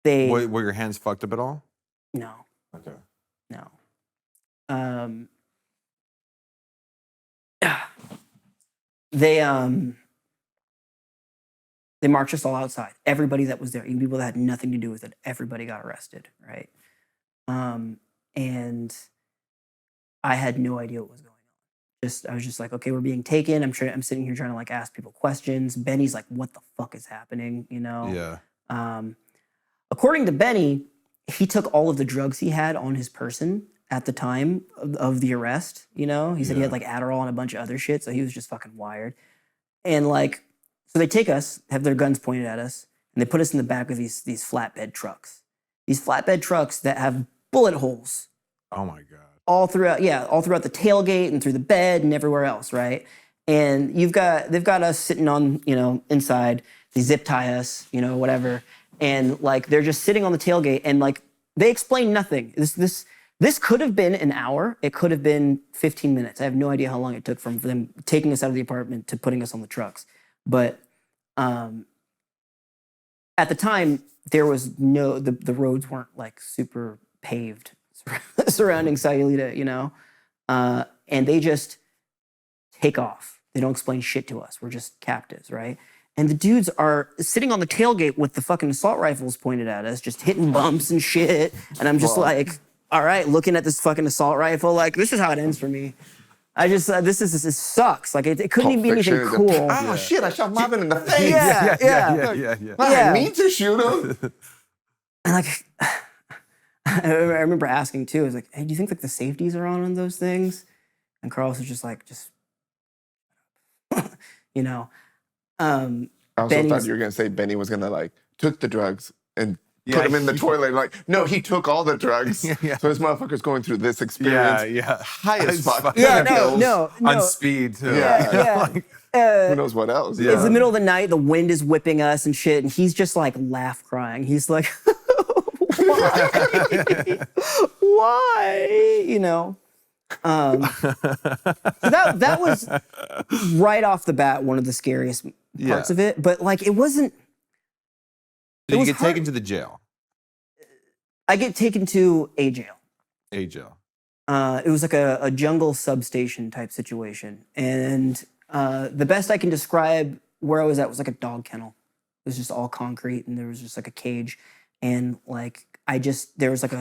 they were your hands fucked up at all? No. Okay. No. They marched us all outside. Everybody that was there, even people that had nothing to do with it, everybody got arrested, right? And I had no idea what was going on. I was just like, okay, we're being taken. I'm sitting here trying to ask people questions. Benny's like, what the fuck is happening? Yeah. According to Benny, he took all of the drugs he had on his person at the time of the arrest. He said he had Adderall and a bunch of other shit, so he was just fucking wired. And so they take us, have their guns pointed at us, and they put us in the back of these flatbed trucks. These flatbed trucks that have bullet holes. Oh my God. All throughout the tailgate and through the bed and everywhere else, right? And they've got us sitting on, inside. They zip tie us, whatever. and like they're just sitting on the tailgate, and like they explain nothing. This could have been an hour. It could have been 15 minutes. I have no idea how long it took from them taking us out of the apartment to putting us on the trucks. But at the time, there was no, the roads weren't like super paved surrounding Sayulita, you know? And they just take off. They don't explain shit to us. We're just captives, right? And the dudes are sitting on the tailgate with the fucking assault rifles pointed at us, just hitting bumps and shit. And I'm just like, all right, looking at this fucking assault rifle, like, this is how it ends for me. I just, this sucks. Like, it couldn't even be anything cool. Oh, shit, I shot Marvin in the face. Yeah. I didn't mean to shoot him. And like, I remember asking too, I was like, hey, do you think like the safeties are on those things? And Carlos was just like, you know. I also thought you were going to say Benny was going to like, took the drugs and put him in the toilet. Like, no, he took all the drugs. So this motherfucker's going through this experience. High as fuck. No. On speed, too. Who knows what else? It's the middle of the night, the wind is whipping us and shit, and he's just like laugh crying. He's like, why? Why? You know? So that was right off the bat one of the scariest parts of it. But like, it wasn't. Did you get taken to the jail? I get taken to a jail. A jail. It was like a jungle substation type situation. And the best I can describe where I was at was like a dog kennel. It was just all concrete and there was just like a cage. And like, there was like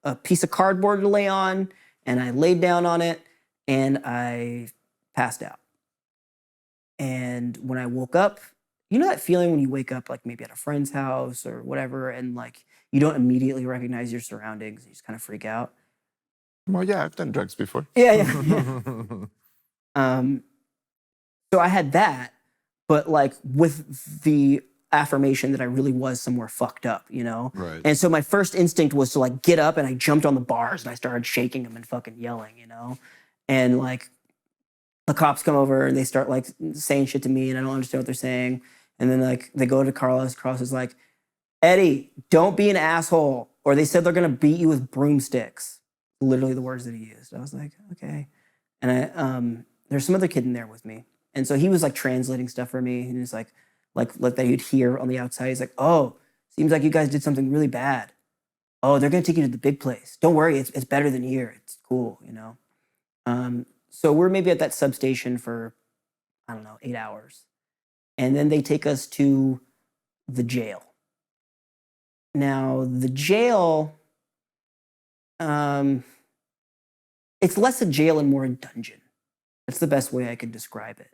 a piece of cardboard to lay on and I laid down on it and I passed out. And when I woke up, you know that feeling when you wake up like maybe at a friend's house or whatever and like you don't immediately recognize your surroundings, you just kind of freak out? Well, yeah, I've done drugs before. Yeah. So I had that, but like with the affirmation that I really was somewhere fucked up, you know? Right. And so my first instinct was to like get up and I jumped on the bars and I started shaking them and fucking yelling, you know? And like the cops come over and they start like saying shit to me and I don't understand what they're saying. And then like they go to Carlos. Carlos is like, Eddie, don't be an asshole. Or they said they're gonna beat you with broomsticks. Literally the words that he used. I was like, okay. And there's some other kid in there with me. And so he was like translating stuff for me. And he's like that you'd hear on the outside. He's like, oh, seems like you guys did something really bad. Oh, they're gonna take you to the big place. Don't worry, it's better than here. It's cool, you know? So we're maybe at that substation for, I don't know, 8 hours. And then they take us to the jail. Now, the jail, it's less a jail and more a dungeon. That's the best way I could describe it.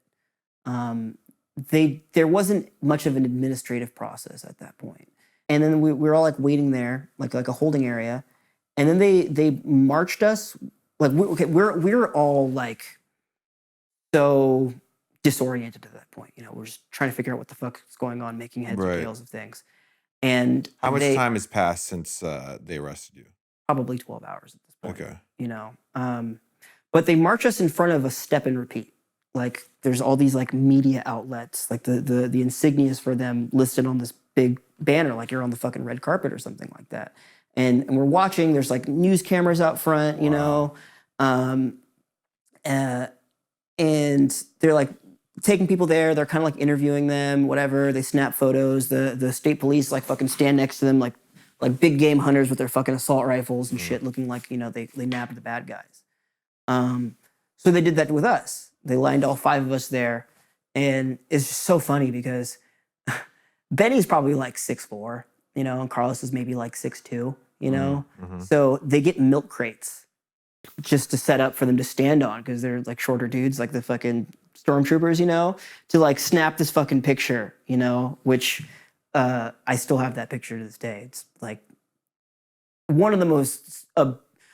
There wasn't much of an administrative process at that point. And then we were all like waiting there, like a holding area. And then they marched us. Like, we're all like so disoriented at that point. You know, we're just trying to figure out what the fuck is going on, making heads or tails of things. And how much time has passed since they arrested you? Probably 12 hours at this point. Okay. You know, but they march us in front of a step and repeat. Like there's all these like media outlets, like the insignias for them listed on this big banner, like you're on the fucking red carpet or something like that. And we're watching. There's like news cameras out front, you know, and they're like taking people there. They're kind of like interviewing them, whatever. They snap photos. The state police like fucking stand next to them, like big game hunters with their fucking assault rifles and shit, looking like, you know, they nabbed the bad guys. So they did that with us. They lined all 5 of us there, and it's just so funny because Benny's probably like 6'4", you know, and Carlos is maybe like 6'2", you know. So they get milk crates just to set up for them to stand on because they're like shorter dudes, like the fucking stormtroopers, you know, to like snap this fucking picture, you know, which I still have that picture to this day. It's like one of the most,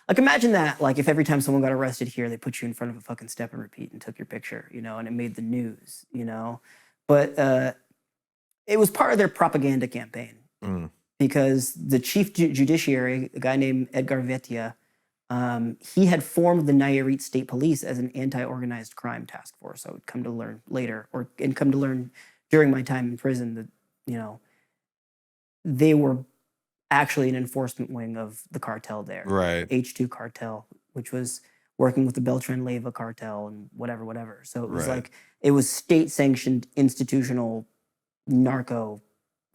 like imagine that, like if every time someone got arrested here, they put you in front of a fucking step and repeat and took your picture, you know, and it made the news, you know. But it was part of their propaganda campaign because the chief judiciary, a guy named Gov't, he had formed the Nayarit State Police as an anti-organized crime task force. I would come to learn later, and come to learn during my time in prison that, you know, they were actually an enforcement wing of the cartel there. Right. H2 cartel, which was working with the Beltran Leyva cartel and whatever. So it was like, it was state-sanctioned institutional narco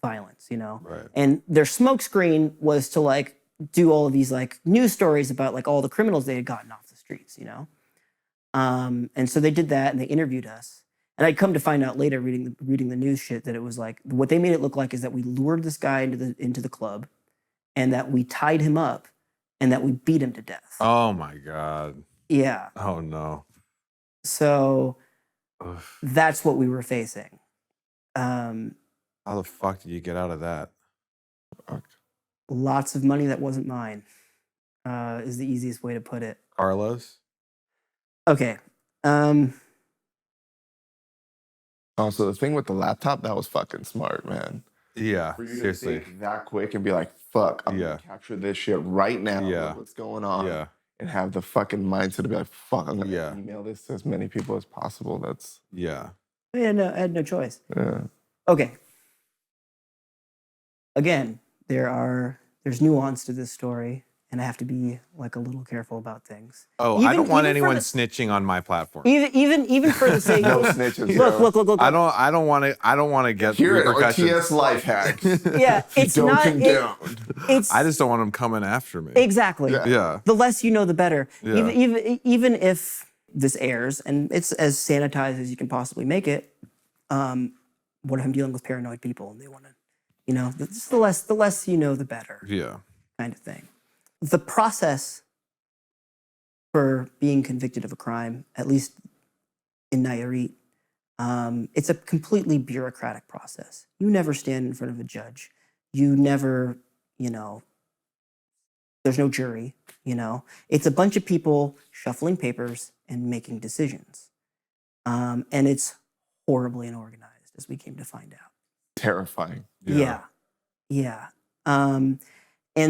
violence, you know? Right. And their smokescreen was to like do all of these like news stories about like all the criminals they had gotten off the streets, you know? And so they did that and they interviewed us. And I'd come to find out later reading the news shit that it was like, what they made it look like is that we lured this guy into the club and that we tied him up and that we beat him to death. Oh my God. Yeah. Oh no. So that's what we were facing. How the fuck did you get out of that? Lots of money that wasn't mine, is the easiest way to put it. Carlos? Okay. Also, the thing with the laptop, that was fucking smart, man. Yeah, For you seriously. to think that quick and be like, fuck, I'm gonna capture this shit right now. Look what's going on. Yeah. And have the fucking mindset to be like, fuck, I'm gonna email this to as many people as possible. That's Yeah. I had no choice. Yeah. Okay. Again, there's nuance to this story, and I have to be like a little careful about things. Oh, I don't want anyone snitching on my platform. Even for the sake no of snitches. Look. I don't want to get Here at repercussions. RTS life hacks. Yeah, it's don't not. condone. I just don't want them coming after me. Exactly. Yeah. The less you know, the better. Yeah. Even if this airs and it's as sanitized as you can possibly make it, what if I'm dealing with paranoid people and they want to, you know, the less you know, the better. Yeah. Kind of thing. The process for being convicted of a crime, at least in Nayarit, it's a completely bureaucratic process. You never stand in front of a judge. You never, you know, there's no jury, you know. It's a bunch of people shuffling papers and making decisions. And it's horribly unorganized, as we came to find out. Terrifying. Yeah. And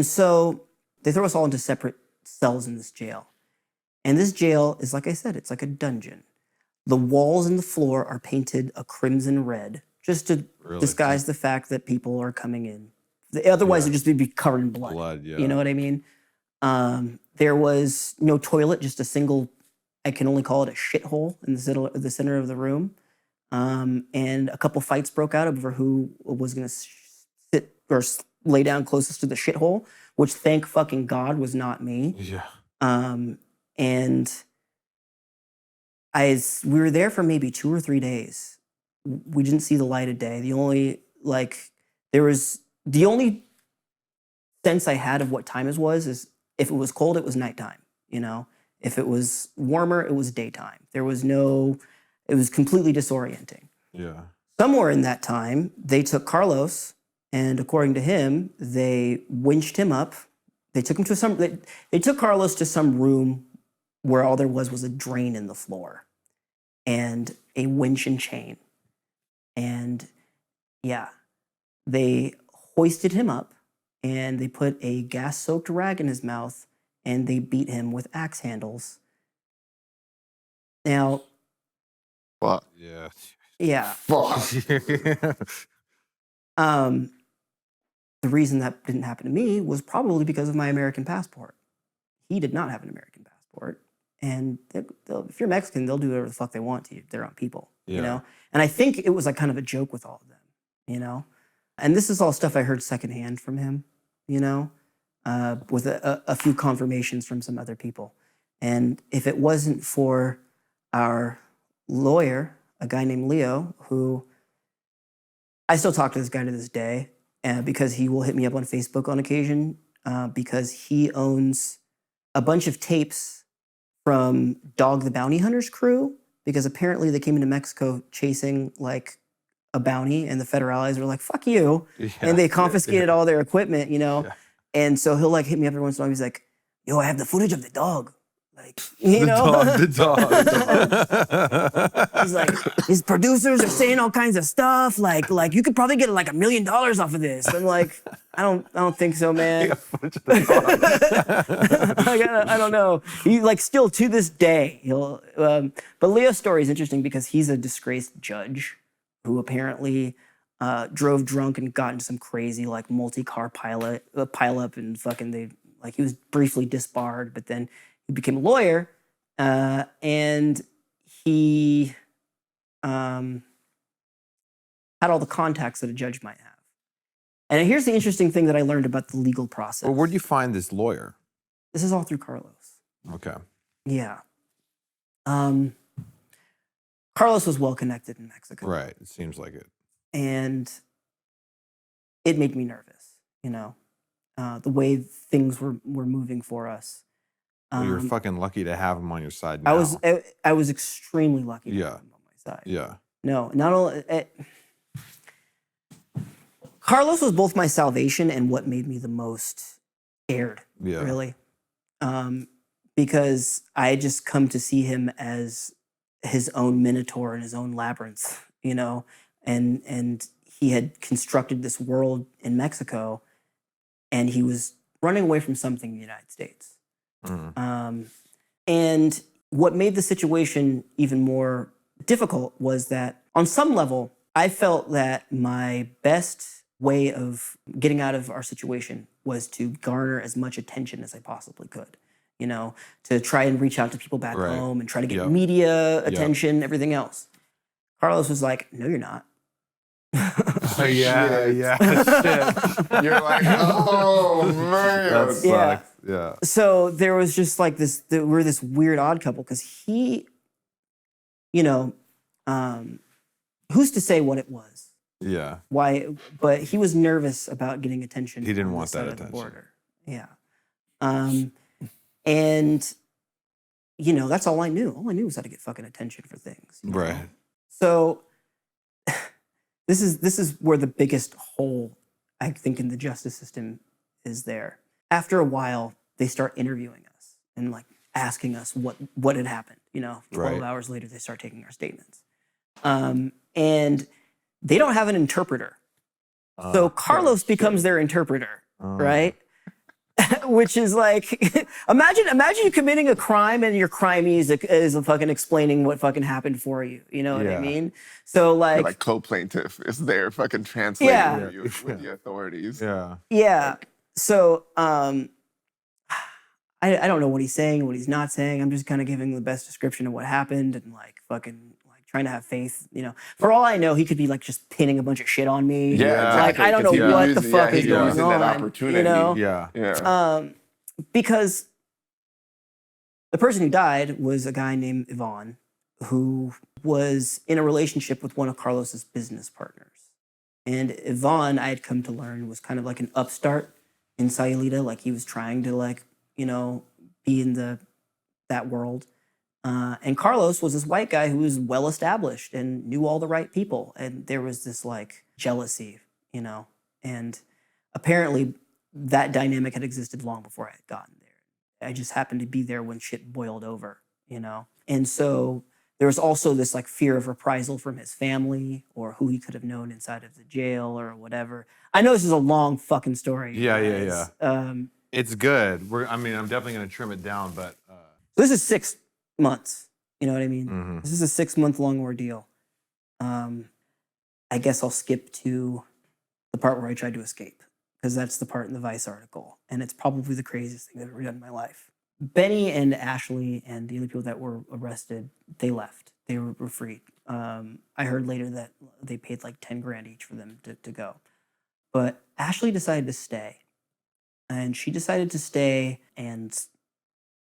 so they throw us all into separate cells in this jail. And this jail is, like I said, it's like a dungeon. The walls and the floor are painted a crimson red, just to disguise the fact that people are coming in. Otherwise, it'd just be covered in blood. You know what I mean? There was no toilet, just a single, I can only call it a shithole in the center of the room. And a couple fights broke out over who was going to sit or lay down closest to the shithole, which thank fucking God was not me. Yeah. And we were there for maybe 2 or 3 days. We didn't see the light of day. The only sense I had of what time it was is if it was cold, it was nighttime, you know? If it was warmer, it was daytime. It was completely disorienting. Yeah. Somewhere in that time, they took Carlos, and according to him, they winched him up. They took Carlos to some room where all there was a drain in the floor and a winch and chain. And yeah, they hoisted him up and they put a gas-soaked rag in his mouth and they beat him with axe handles. Now, fuck. Yeah. Yeah. Fuck. The reason that didn't happen to me was probably because of my American passport. He did not have an American passport. And if you're Mexican, they'll do whatever the fuck they want to you. They're on people, you know? And I think it was like kind of a joke with all of them, you know? And this is all stuff I heard secondhand from him, you know? With a few confirmations from some other people. And if it wasn't for our lawyer, a guy named Leo, who I still talk to this guy to this day, because he will hit me up on Facebook on occasion, because he owns a bunch of tapes from Dog the Bounty Hunter's crew, because apparently they came into Mexico chasing like a bounty and the federales were like, fuck you. Yeah, and they confiscated all their equipment, you know? Yeah. And so he'll like hit me up every once in a while. He's like, yo, I have the footage of the dog. Like, you know? The dog. He's like, his producers are saying all kinds of stuff. Like you could probably get like $1 million off of this. I'm like, I don't think so, man. I don't know. He like still to this day, but Leo's story is interesting because he's a disgraced judge who apparently drove drunk and got into some crazy like multi-car pileup and he was briefly disbarred, but then he became a lawyer, and he had all the contacts that a judge might have. And here's the interesting thing that I learned about the legal process. Well, where'd you find this lawyer? This is all through Carlos. Okay. Yeah. Carlos was well connected in Mexico. Right. It seems like it. And it made me nervous, the way things were moving for us. Well, you're fucking lucky to have him on your side now. I was extremely lucky to have him on my side. Yeah. No, not only... Carlos was both my salvation and what made me the most scared, really. Because I had just come to see him as his own minotaur and his own labyrinth, and he had constructed this world in Mexico, and he was running away from something in the United States. Mm. And what made the situation even more difficult was that on some level, I felt that my best way of getting out of our situation was to garner as much attention as I possibly could, to try and reach out to people back home and try to get media attention, everything else. Carlos was like, no, you're not. Shit. You're like, oh, man. That sucks. Yeah. So there was just like we're this weird odd couple because he, who's to say what it was? Yeah. Why? But he was nervous about getting attention. He didn't want that attention. Border. Yeah. And that's all I knew. All I knew was how to get fucking attention for things. Right. So this is where the biggest hole I think in the justice system is there. After a while, they start interviewing us and like asking us what had happened. 12 hours later, they start taking our statements. And they don't have an interpreter. So Carlos becomes their interpreter, right? Which is like, imagine you committing a crime and your crimey is fucking explaining what fucking happened for you. You know what I mean? So like... You're like co-plaintiff is there fucking translating you with the authorities. Yeah. Yeah. So I don't know what he's saying, what he's not saying. I'm just kind of giving the best description of what happened and like fucking... trying to have faith, For all I know, he could be like just pinning a bunch of shit on me. Yeah, like I don't know what the fuck is going on. That opportunity. Yeah. Because the person who died was a guy named Ivan, who was in a relationship with one of Carlos's business partners. And Ivan, I had come to learn, was kind of like an upstart in Sayulita. Like he was trying to be in that world. And Carlos was this white guy who was well established and knew all the right people. And there was this like jealousy, and apparently that dynamic had existed long before I had gotten there. I just happened to be there when shit boiled over, And so there was also this like fear of reprisal from his family or who he could have known inside of the jail or whatever. I know this is a long fucking story. Yeah. It's good. I'm definitely going to trim it down, but... This is 6 months. You know what I mean? Mm-hmm. This is a 6-month-long ordeal. I guess I'll skip to the part where I tried to escape because that's the part in the Vice article. And it's probably the craziest thing I've ever done in my life. Benny and Ashley and the other people that were arrested, they left. They were freed. I heard later that they paid like 10 grand each for them to go. But Ashley decided to stay. And she decided to stay and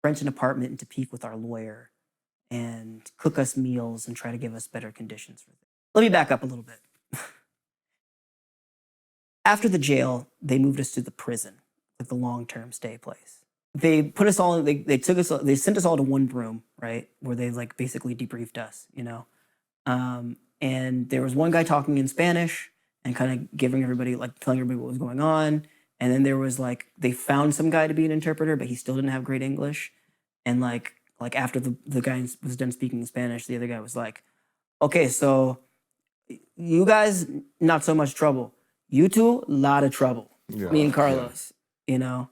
rent an apartment in Topeka with our lawyer and cook us meals and try to give us better conditions for things. Let me back up a little bit. After the jail, they moved us to the prison, like the long-term stay place. They put us all, they sent us all to one room, right? Where they like basically debriefed us, and there was one guy talking in Spanish and kind of telling everybody what was going on. And then there was like, they found some guy to be an interpreter, but he still didn't have great English. And like after the guy was done speaking in Spanish, the other guy was like, okay, so you guys, not so much trouble. You two, a lot of trouble. Yeah, me and Carlos, because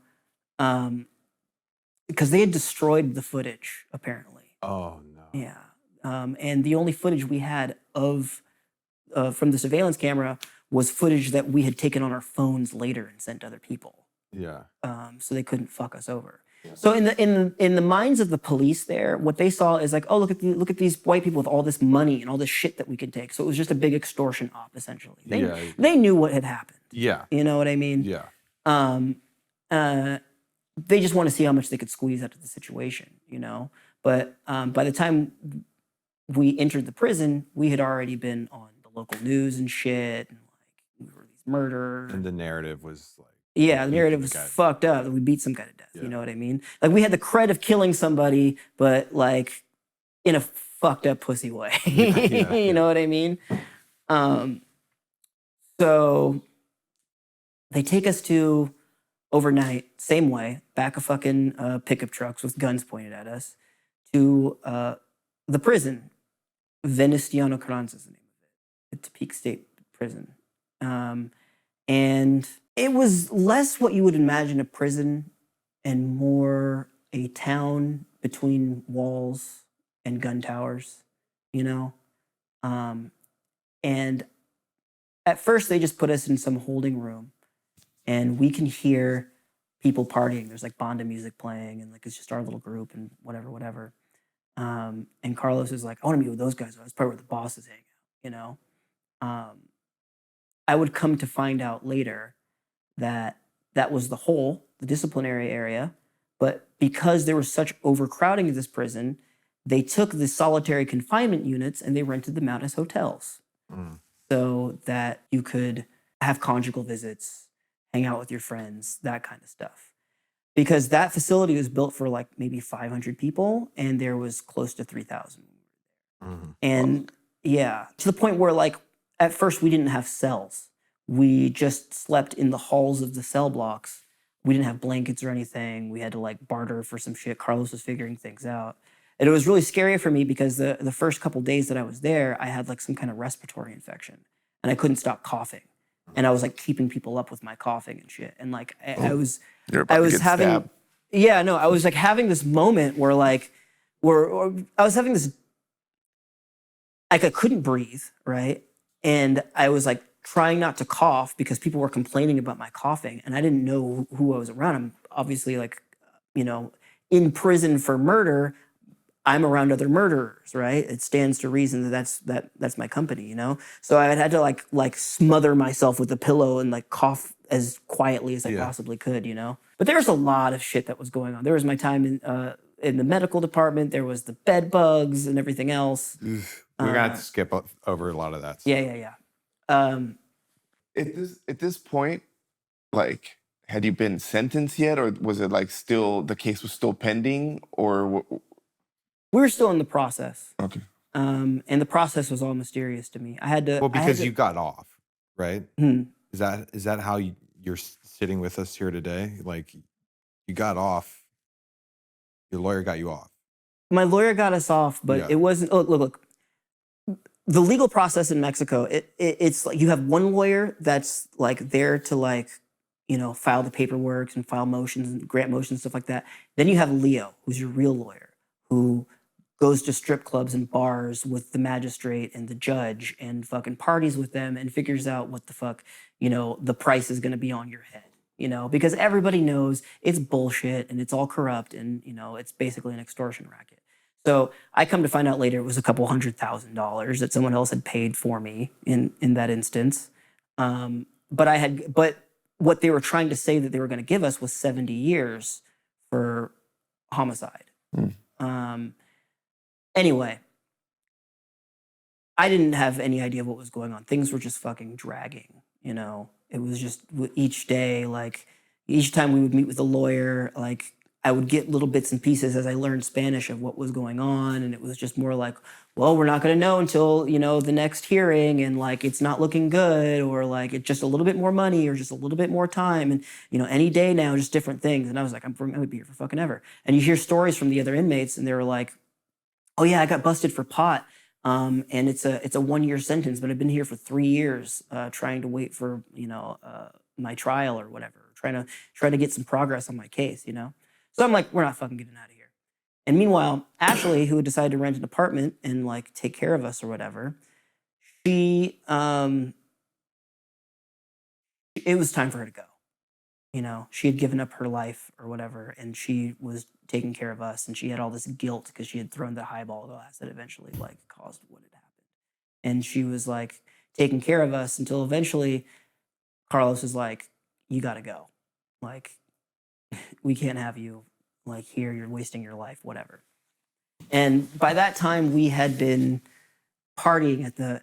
they had destroyed the footage, apparently. Oh, no. Yeah. And the only footage we had from the surveillance camera was footage that we had taken on our phones later and sent to other people. Yeah. So they couldn't fuck us over. So in the minds of the police there, what they saw is like, oh, look at these white people with all this money and all this shit that we could take. So it was just a big extortion op, essentially. They knew what had happened. Yeah. You know what I mean? Yeah. They just want to see how much they could squeeze out of the situation, you know? But by the time we entered the prison, we had already been on the local news and shit, and like we were these murderers. And the narrative was like, yeah, the narrative was fucked up that we beat some guy to death. Yeah. You know what I mean? Like we had the cred of killing somebody, but like in a fucked up pussy way. You know what I mean? So they take us to overnight, same way, back of fucking pickup trucks with guns pointed at us, to the prison. Venustiano Carranza is the name of it. It's a Peak State prison. And it was less what you would imagine a prison and more a town between walls and gun towers, you know? And at first they just put us in some holding room and we can hear people partying. There's like banda music playing and like it's just our little group and whatever. And Carlos is like, I want to meet with those guys. That's probably where the bosses hang out, you know? I would come to find out later that that was the disciplinary area. But because there was such overcrowding of this prison, they took the solitary confinement units and they rented them out as hotels so that you could have conjugal visits, hang out with your friends, that kind of stuff. Because that facility was built for like maybe 500 people and there was close to 3,000. And yeah, to the point where like at first we didn't have cells. We just slept in the halls of the cell blocks. We didn't have blankets or anything. We had to like barter for some shit. Carlos was figuring things out. And it was really scary for me because the first couple days that I was there, I had like some kind of respiratory infection and I couldn't stop coughing. And I was like keeping people up with my coughing and shit. And like I was having, stabbed. Yeah, no, I was like having this moment where like, I was having this, like I couldn't breathe, right? And I was like trying not to cough because people were complaining about my coughing and I didn't know who I was around. I'm obviously like, you know, in prison for murder, I'm around other murderers, right? It stands to reason that that's my company, you know? So I had to like smother myself with a pillow and like cough as quietly as I possibly could, you know? But there was a lot of shit that was going on. There was my time in the medical department. There was the bed bugs and everything else. We're gonna have to skip over a lot of that stuff. Yeah. At this point, like, had you been sentenced yet, or was it like still the case was still pending, or? We were still in the process. Okay. And the process was all mysterious to me. I had to. Well, because you got off, right? Hmm. Is that how you're sitting with us here today? Like, you got off. Your lawyer got you off. My lawyer got us off, but it wasn't. Oh, look. The legal process in Mexico, it's like you have one lawyer that's like there to like, you know, file the paperwork and file motions and grant motions, stuff like that. Then you have Leo, who's your real lawyer, who goes to strip clubs and bars with the magistrate and the judge and fucking parties with them and figures out what the fuck, you know, the price is going to be on your head, you know, because everybody knows it's bullshit and it's all corrupt and, you know, it's basically an extortion racket. So I come to find out later it was a couple $100,000 that someone else had paid for me in that instance. But what they were trying to say that they were going to give us was 70 years for homicide. Anyway, I didn't have any idea what was going on. Things were just fucking dragging, you know? It was just each day, like each time we would meet with a lawyer, like I would get little bits and pieces as I learned Spanish of what was going on. And it was just more like, well, we're not going to know until, you know, the next hearing. And like, it's not looking good, or like, it's just a little bit more money or just a little bit more time. And, you know, any day now, just different things. And I was like, I'm going to be here for fucking ever. And you hear stories from the other inmates and they were like, oh yeah, I got busted for pot. And it's a 1-year sentence, but I've been here for 3 years, trying to wait for, you know, my trial or whatever, trying to get some progress on my case, you know? So I'm like, we're not fucking getting out of here. And meanwhile, Ashley, who had decided to rent an apartment and like take care of us or whatever, she it was time for her to go. You know, she had given up her life or whatever, and she was taking care of us, and she had all this guilt because she had thrown the highball glass that eventually like caused what had happened. And she was like taking care of us until eventually Carlos was like, you got to go. Like, we can't have you like here. You're wasting your life, whatever. And by that time, we had been partying at the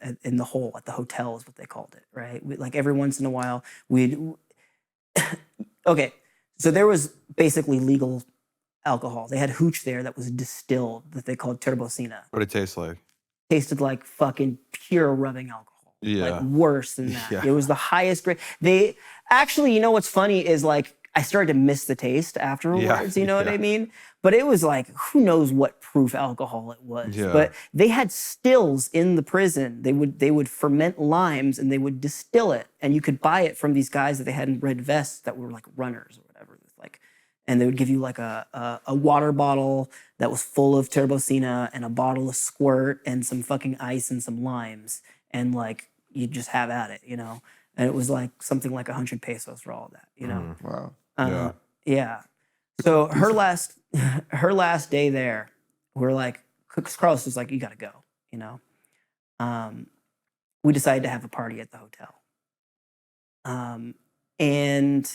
hotel is what they called it, right? Like every once in a while, okay, so there was basically legal alcohol. They had hooch there that was distilled that they called turbocina. What did it taste like? Tasted like fucking pure rubbing alcohol. Yeah. Like worse than that. Yeah. It was the highest grade. They actually, you know what's funny is like I started to miss the taste afterwards, you know what I mean? But it was like, who knows what proof alcohol it was. Yeah. But they had stills in the prison. They would ferment limes and they would distill it. And you could buy it from these guys that they had in red vests that were like runners or whatever. Like, and they would give you like a water bottle that was full of turbocina and a bottle of squirt and some fucking ice and some limes. And like, you just have at it, you know? And it was like something like 100 pesos for all of that, you know? Wow. Yeah. So her last day there, we're like, because Carlos was like, you got to go, you know? We decided to have a party at the hotel. And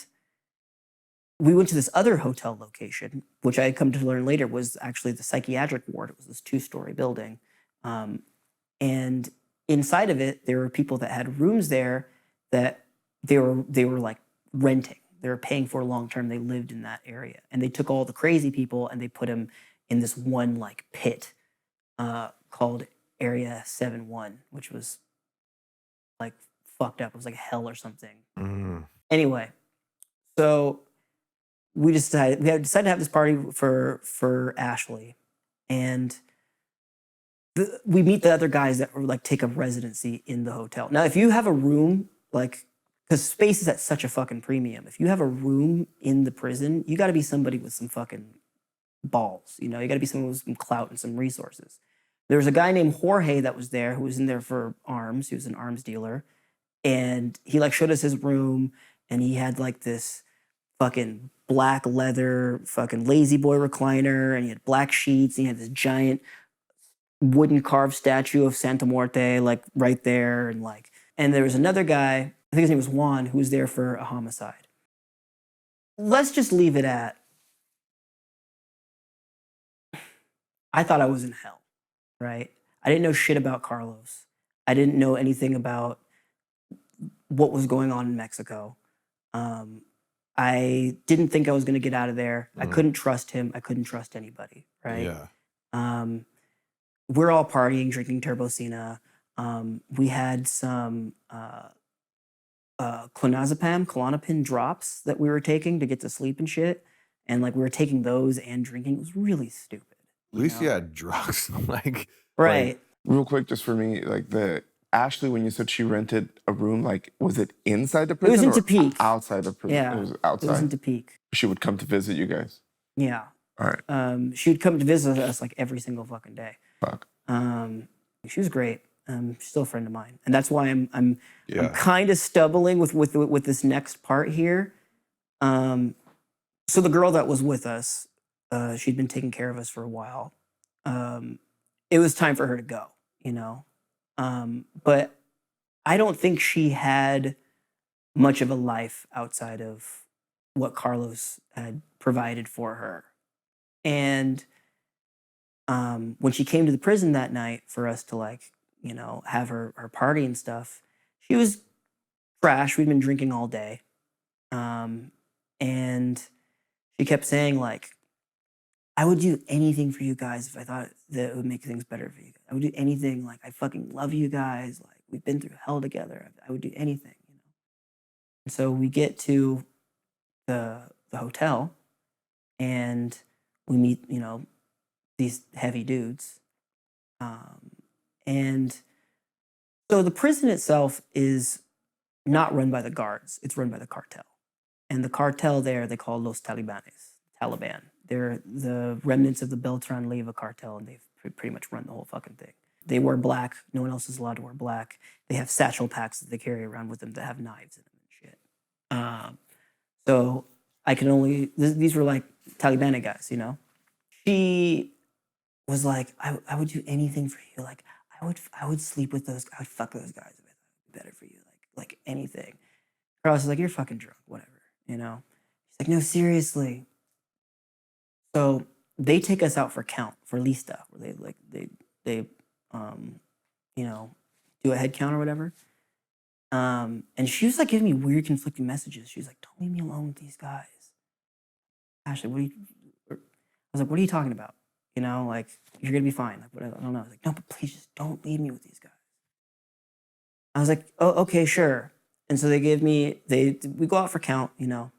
we went to this other hotel location, which I had come to learn later was actually the psychiatric ward. It was this 2-story building. And inside of it, there were people that had rooms there that they were like renting. They were paying for long-term. They lived in that area. And they took all the crazy people and they put them in this one like pit called Area 7-1, which was like fucked up. It was like hell or something. Anyway, so we decided to have this party for Ashley. And we meet the other guys that were like take up residency in the hotel. Now, if you have a room, like, because space is at such a fucking premium. If you have a room in the prison, you got to be somebody with some fucking balls. You know, you got to be someone with some clout and some resources. There was a guy named Jorge that was there who was in there for arms. He was an arms dealer. And he like showed us his room and he had like this fucking black leather fucking lazy boy recliner and he had black sheets and he had this giant wooden carved statue of Santa Muerte like right there and there was another guy, I think his name was Juan, who was there for a homicide. Let's just leave it at, I thought I was in hell, right? I didn't know shit about Carlos. I didn't know anything about what was going on in Mexico. I didn't think I was going to get out of there. I couldn't trust him. I couldn't trust anybody, right? Yeah. We're all partying, drinking turbocina. We had some Klonazepam drops that we were taking to get to sleep and shit. And like we were taking those and drinking. It was really stupid. At least you had drugs. Like, right. Real quick, just for me, like Ashley, when you said she rented a room, like, was it inside the prison? It was in Tepic. Outside the prison? Yeah. It was outside. It was in Tepic. She would come to visit you guys. Yeah. All right. She would come to visit us like every single fucking day. Fuck. She was great. She's still a friend of mine, and that's why I'm kind of stumbling with this next part here. So the girl that was with us, she'd been taking care of us for a while. It was time for her to go, you know. But I don't think she had much of a life outside of what Carlos had provided for her. And when she came to the prison that night for us to like, you know, have her party and stuff, she was trash. We'd been drinking all day. And she kept saying like, I would do anything for you guys if I thought that it would make things better for you. I would do anything. Like, I fucking love you guys. Like, we've been through hell together. I would do anything, you know? And so we get to the hotel and we meet, you know, these heavy dudes. And so the prison itself is not run by the guards. It's run by the cartel. And the cartel there, they call Los Talibanes, Taliban. They're the remnants of the Beltran Leyva cartel, and they've pretty much run the whole fucking thing. They wear black. No one else is allowed to wear black. They have satchel packs that they carry around with them that have knives in them and shit. So I could only, these were like Taliban guys, you know? She was like, I would do anything for you. Like, I would sleep with those, I would fuck those guys if it would be better for you. Like anything. Carlos was like, you're fucking drunk, whatever, you know? She's like, no, seriously. So they take us out for count, for lista, where they you know, do a head count or whatever. And she was like giving me weird conflicting messages. She was like, don't leave me alone with these guys. Ashley, I was like, what are you talking about? You know, like, you're gonna be fine. Like, what, I don't know. I was like, no, but please just don't leave me with these guys. I was like, oh, okay, sure. And so we go out for count, you know,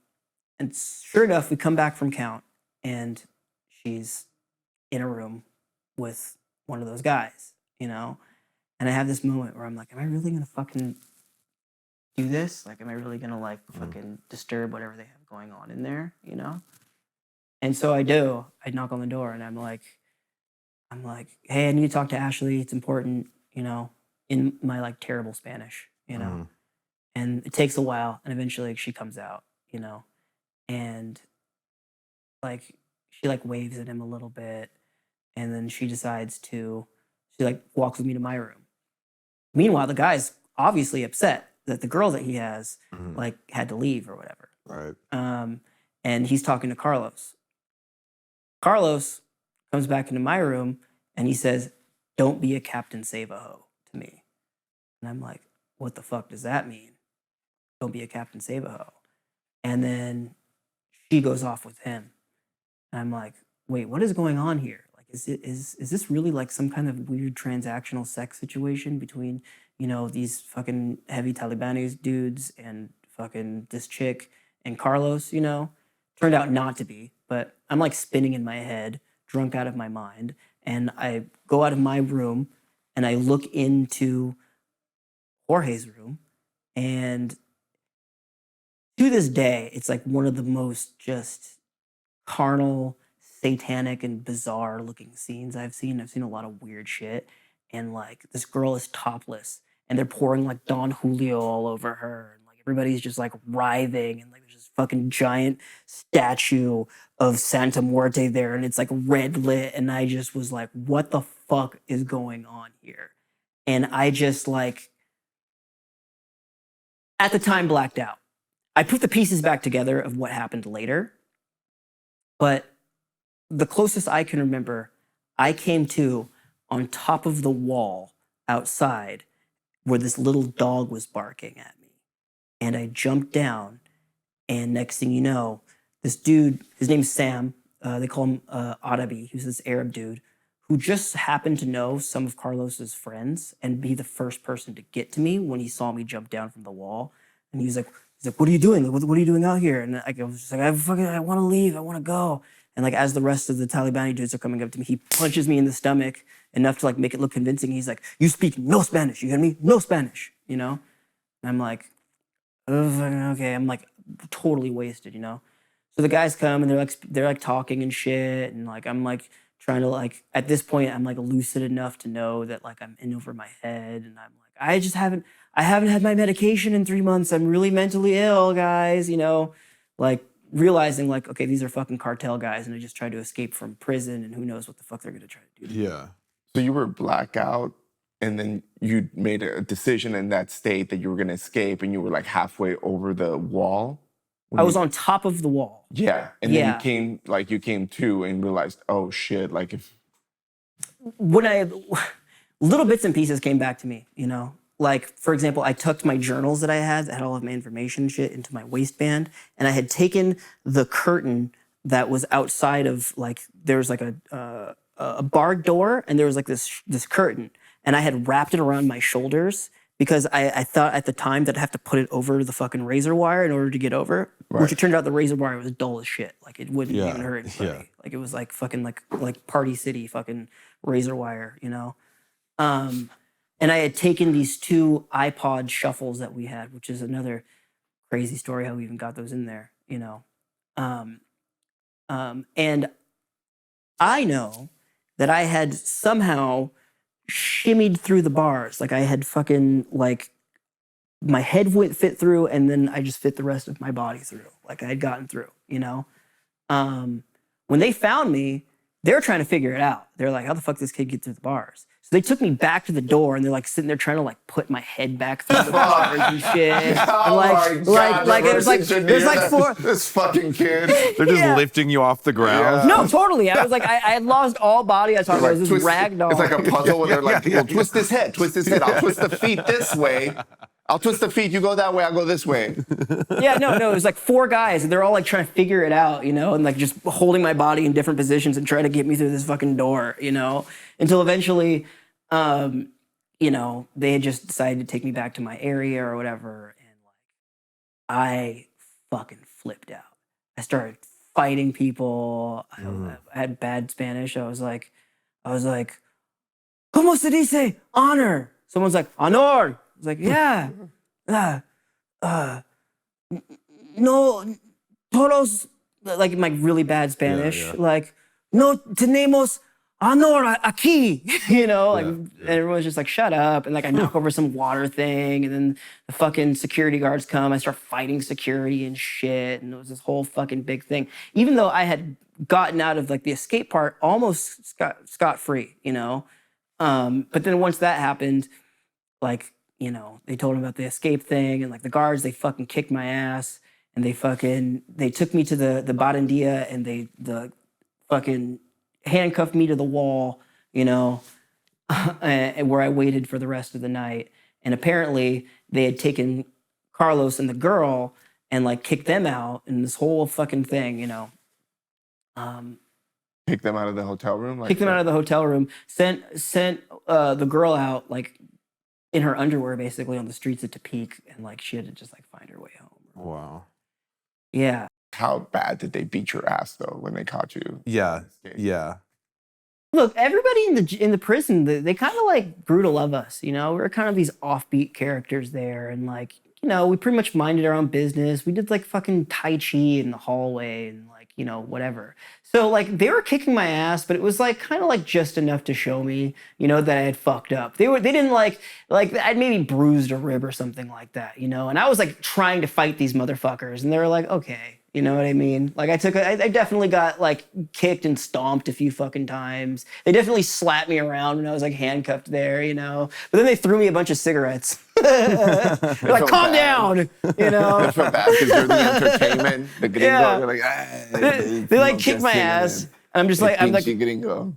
and sure enough, we come back from count and she's in a room with one of those guys, you know? And I have this moment where I'm like, am I really gonna fucking do this? Like, am I really gonna like fucking disturb whatever they have going on in there, you know? And so I do. I knock on the door and I'm like, hey, I need to talk to Ashley. It's important, you know, in my like terrible Spanish, you know? And it takes a while and eventually she comes out, you know? And like, she like waves at him a little bit and then she like walks with me to my room. Meanwhile, the guy's obviously upset that the girl that he has like had to leave or whatever. Right. And he's talking to Carlos. Carlos comes back into my room and he says, don't be a Captain Save-A-Ho to me. And I'm like, what the fuck does that mean? Don't be a Captain Save-A-Ho. And then she goes off with him. And I'm like, wait, what is going on here? Like, is this really like some kind of weird transactional sex situation between, you know, these fucking heavy Talibanese dudes and fucking this chick and Carlos, you know? Turned out not to be, but I'm like spinning in my head, drunk out of my mind. And I go out of my room and I look into Jorge's room. And to this day, it's like one of the most just carnal, satanic, and bizarre looking scenes I've seen. I've seen a lot of weird shit. And like this girl is topless and they're pouring like Don Julio all over her. And like everybody's just like writhing and like there's this fucking giant statue of Santa Muerte there and it's like red lit. And I just was like, what the fuck is going on here? And I just like, at the time, blacked out. I put the pieces back together of what happened later. But the closest I can remember, I came to on top of the wall outside where this little dog was barking at me. And I jumped down, and next thing you know, this dude, his name's Sam, they call him Arabi, he was this Arab dude, who just happened to know some of Carlos's friends and be the first person to get to me when he saw me jump down from the wall. And he was like, what are you doing? What are you doing out here? And I was just like, I want to leave. I want to go. And like, as the rest of the Taliban dudes are coming up to me, he punches me in the stomach enough to like make it look convincing. He's like, you speak no Spanish. You hear me? No Spanish, you know? And I'm like, okay. I'm like totally wasted, you know? So the guys come and they're like talking and shit. And like, I'm like trying to like, at this point, I'm like lucid enough to know that like I'm in over my head. And I'm like, I haven't had my medication in 3 months. I'm really mentally ill, guys, you know, like realizing like, okay, these are fucking cartel guys and they just tried to escape from prison and who knows what the fuck they're going to try to do. Yeah. So you were blackout and then you made a decision in that state that you were going to escape and you were like halfway over the wall. I was on top of the wall. Yeah. And then you came to and realized, oh shit, like if. Little bits and pieces came back to me, you know? Like, for example, I tucked my journals that I had all of my information and shit into my waistband, and I had taken the curtain that was outside of, like, there was like a barred door, and there was like this curtain, and I had wrapped it around my shoulders because I thought at the time that I'd have to put it over the fucking razor wire in order to get over, which it turned out the razor wire was dull as shit. Like, it wouldn't even hurt anybody. Yeah. Like, it was like fucking like Party City fucking razor wire, you know? And I had taken these 2 iPod shuffles that we had, which is another crazy story how we even got those in there, you know. And I know that I had somehow shimmied through the bars. Like I had fucking like my head wouldn't fit through, and then I just fit the rest of my body through, like I had gotten through, you know? When they found me, they were trying to figure it out. They're like, how the fuck did this kid get through the bars? So they took me back to the door, and they're like sitting there trying to like put my head back through the bars and shit. And like it was like four. This fucking kid. They're just lifting you off the ground. No, totally. I was like, I had lost all body. I thought I was this ragdoll. It's like a puzzle where they're like, well, twist his head. I'll twist the feet this way. I'll twist the feet. You go that way. I'll go this way. Yeah, no. It was like 4 guys, and they're all like trying to figure it out, you know, and like just holding my body in different positions and trying to get me through this fucking door, you know, until eventually, you know, they had just decided to take me back to my area or whatever, and like I fucking flipped out. I started fighting people. I had bad Spanish. I was like, ¿Cómo se dice honor? Someone's like, honor. I was like, yeah. No, todos, like in like really bad Spanish, like, no tenemos honor aquí, you know, like, and everyone's just like, shut up. And like, I knock over some water thing, and then the fucking security guards come. I start fighting security and shit. And it was this whole fucking big thing. Even though I had gotten out of like the escape part almost scot-free, you know? But then once that happened, like, you know, they told him about the escape thing, and like the guards, they fucking kicked my ass, and they took me to the barandilla, and they fucking handcuffed me to the wall, you know, and where I waited for the rest of the night. And apparently they had taken Carlos and the girl and like kicked them out, and this whole fucking thing, you know. Kicked them out of the hotel room? Kicked them out of the hotel room, sent the girl out like in her underwear, basically on the streets of Topeka, and like she had to just like find her way home. Wow. Yeah. How bad did they beat your ass though when they caught you? Yeah. Yeah. Look, everybody in the prison, they kind of like grew to love us. You know, we were kind of these offbeat characters there, and like, you know, we pretty much minded our own business. We did like fucking Tai Chi in the hallway and like, you know, whatever. So like they were kicking my ass, but it was like kind of like just enough to show me, you know, that I had fucked up. They didn't like I'd maybe bruised a rib or something like that, you know. And I was like trying to fight these motherfuckers, and they were like, okay, you know what I mean? Like I definitely got like kicked and stomped a few fucking times. They definitely slapped me around when I was like handcuffed there, you know. But then they threw me a bunch of cigarettes. They're like, calm down, you know. I feel bad because you're the entertainment, the gringo. Yeah. You're like, they like kick my ass, and I'm just like, gringo.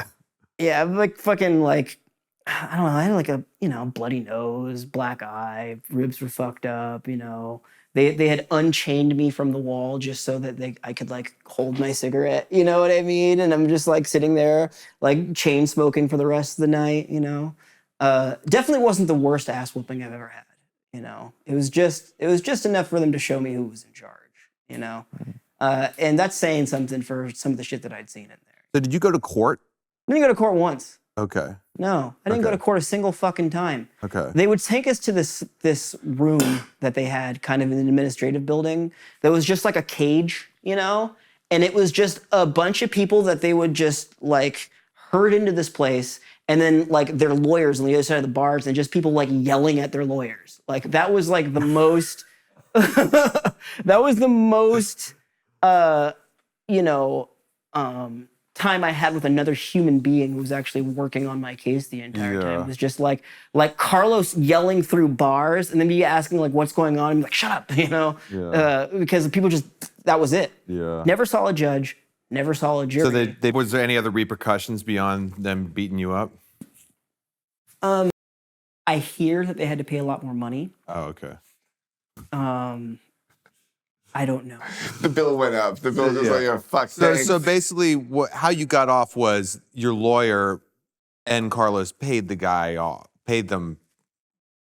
Yeah, I'm like fucking like, I don't know. I had like a, you know, bloody nose, black eye, ribs were fucked up, you know. They had unchained me from the wall just so that I could like hold my cigarette, you know what I mean? And I'm just like sitting there like chain smoking for the rest of the night, you know. Definitely wasn't the worst ass whooping I've ever had, you know. It was just enough for them to show me who was in charge, you know. And that's saying something for some of the shit that I'd seen in there. So did you go to court? I didn't go to court once. Okay. No, I didn't go to court a single fucking time. Okay. They would take us to this room that they had kind of in an administrative building that was just like a cage, you know? And it was just a bunch of people that they would just like herd into this place, and then like their lawyers on the other side of the bars, and just people like yelling at their lawyers. Like that was like the most that was the most you know, time I had with another human being who was actually working on my case the entire time. It was just like Carlos yelling through bars, and then me asking like what's going on, and like shut up, you know, because people just, that was it. Yeah. Never saw a judge, never saw a jury. So was there any other repercussions beyond them beating you up? I hear that they had to pay a lot more money. Oh, okay. I don't know. The bill went up. The bill was like, oh, fuck. So basically, how you got off was your lawyer and Carlos paid the guy off, paid them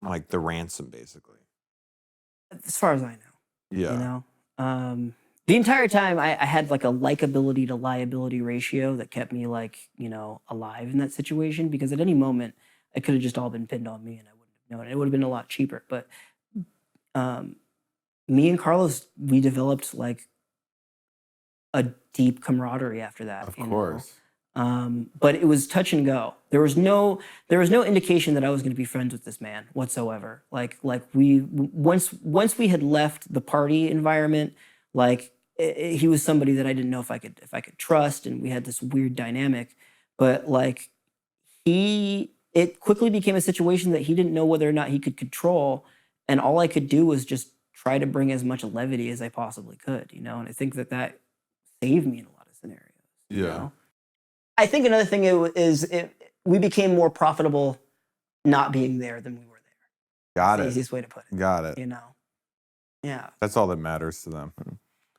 like the ransom, basically. As far as I know. Yeah. You know, the entire time I had like a likability to liability ratio that kept me like, you know, alive in that situation, because at any moment it could have just all been pinned on me and I wouldn't have known. It would have been a lot cheaper, but me and Carlos, we developed like a deep camaraderie after that. Of course. But it was touch and go. There was no indication that I was going to be friends with this man whatsoever. Like once we had left the party environment, like he was somebody that I didn't know if I could trust, and we had this weird dynamic. But like it quickly became a situation that he didn't know whether or not he could control, and all I could do was just try to bring as much levity as I possibly could, you know. And I think that saved me in a lot of scenarios. Yeah. You know? I think another thing we became more profitable not being there than we were there. Got That's it. the easiest way to put it. Got it. You know. Yeah. That's all that matters to them.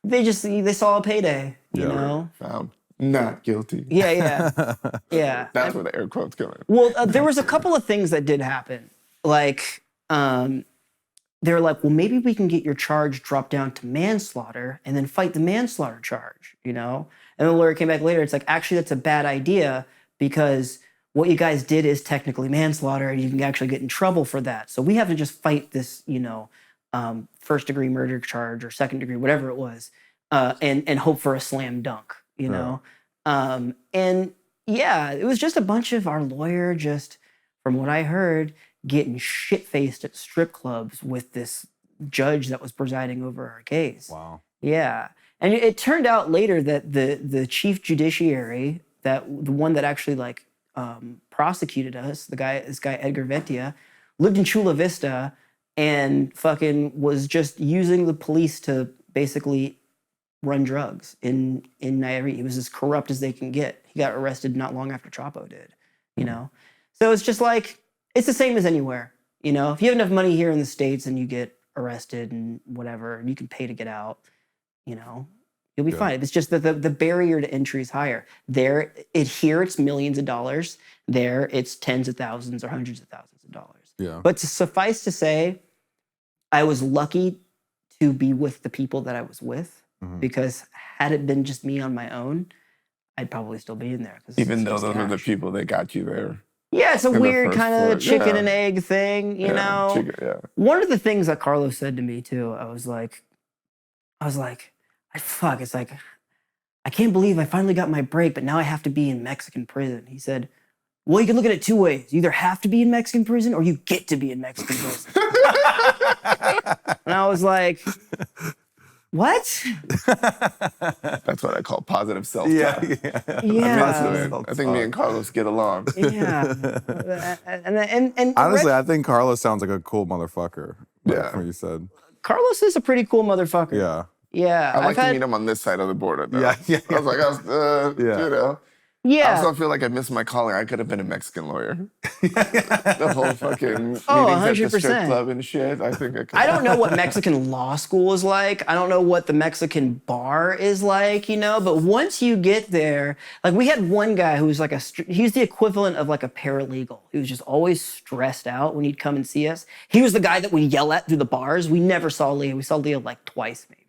They saw a payday, you know. Found not guilty. Yeah. That's where the air quotes come in. Well, there was a couple of things that did happen. Like, they were like, well, maybe we can get your charge dropped down to manslaughter and then fight the manslaughter charge, you know? And the lawyer came back later. It's like, actually, that's a bad idea because what you guys did is technically manslaughter and you can actually get in trouble for that. So we have to just fight this, you know, first-degree murder charge or second-degree, whatever it was, and hope for a slam dunk, you know? And yeah, it was just a bunch of our lawyer just, from what I heard, getting shit-faced at strip clubs with this judge that was presiding over our case. Wow. Yeah. And it turned out later that the chief judiciary, the one that actually like prosecuted us, this guy Edgar Vetia, lived in Chula Vista and fucking was just using the police to basically run drugs in Nayarit. He was as corrupt as they can get. He got arrested not long after Chapo did, you know? So it's just like, it's the same as anywhere, you know? If you have enough money here in the States and you get arrested and whatever, and you can pay to get out, you know, you'll be fine. It's just that the barrier to entry is higher. Here it's millions of dollars. There it's tens of thousands or hundreds of thousands of dollars. Yeah. But to suffice to say, I was lucky to be with the people that I was with, because had it been just me on my own, I'd probably still be in there. Even though those are the people that got you there. Yeah, it's a weird kind of chicken and egg thing, you know? One of the things that Carlos said to me too, I was like, fuck, it's like, I can't believe I finally got my break, but now I have to be in Mexican prison. He said, well, you can look at it two ways. You either have to be in Mexican prison or you get to be in Mexican prison. And I was like, what? That's what I call positive self-talk. Yeah. I think me and Carlos get along. Yeah. And honestly, I think Carlos sounds like a cool motherfucker. Yeah. From what you said. Carlos is a pretty cool motherfucker. Yeah. Yeah. I like to meet him on this side of the border, though. Yeah. I was like, you know. Yeah. I also feel like I missed my calling. I could have been a Mexican lawyer. The whole fucking meetings 100%. at the strip club and shit. I think I could. I don't know what Mexican law school is like. I don't know what the Mexican bar is like, you know, but once you get there, like we had one guy who was like he's the equivalent of like a paralegal. He was just always stressed out when he'd come and see us. He was the guy that we yell at through the bars. We never saw Leo. We saw Leo like twice maybe.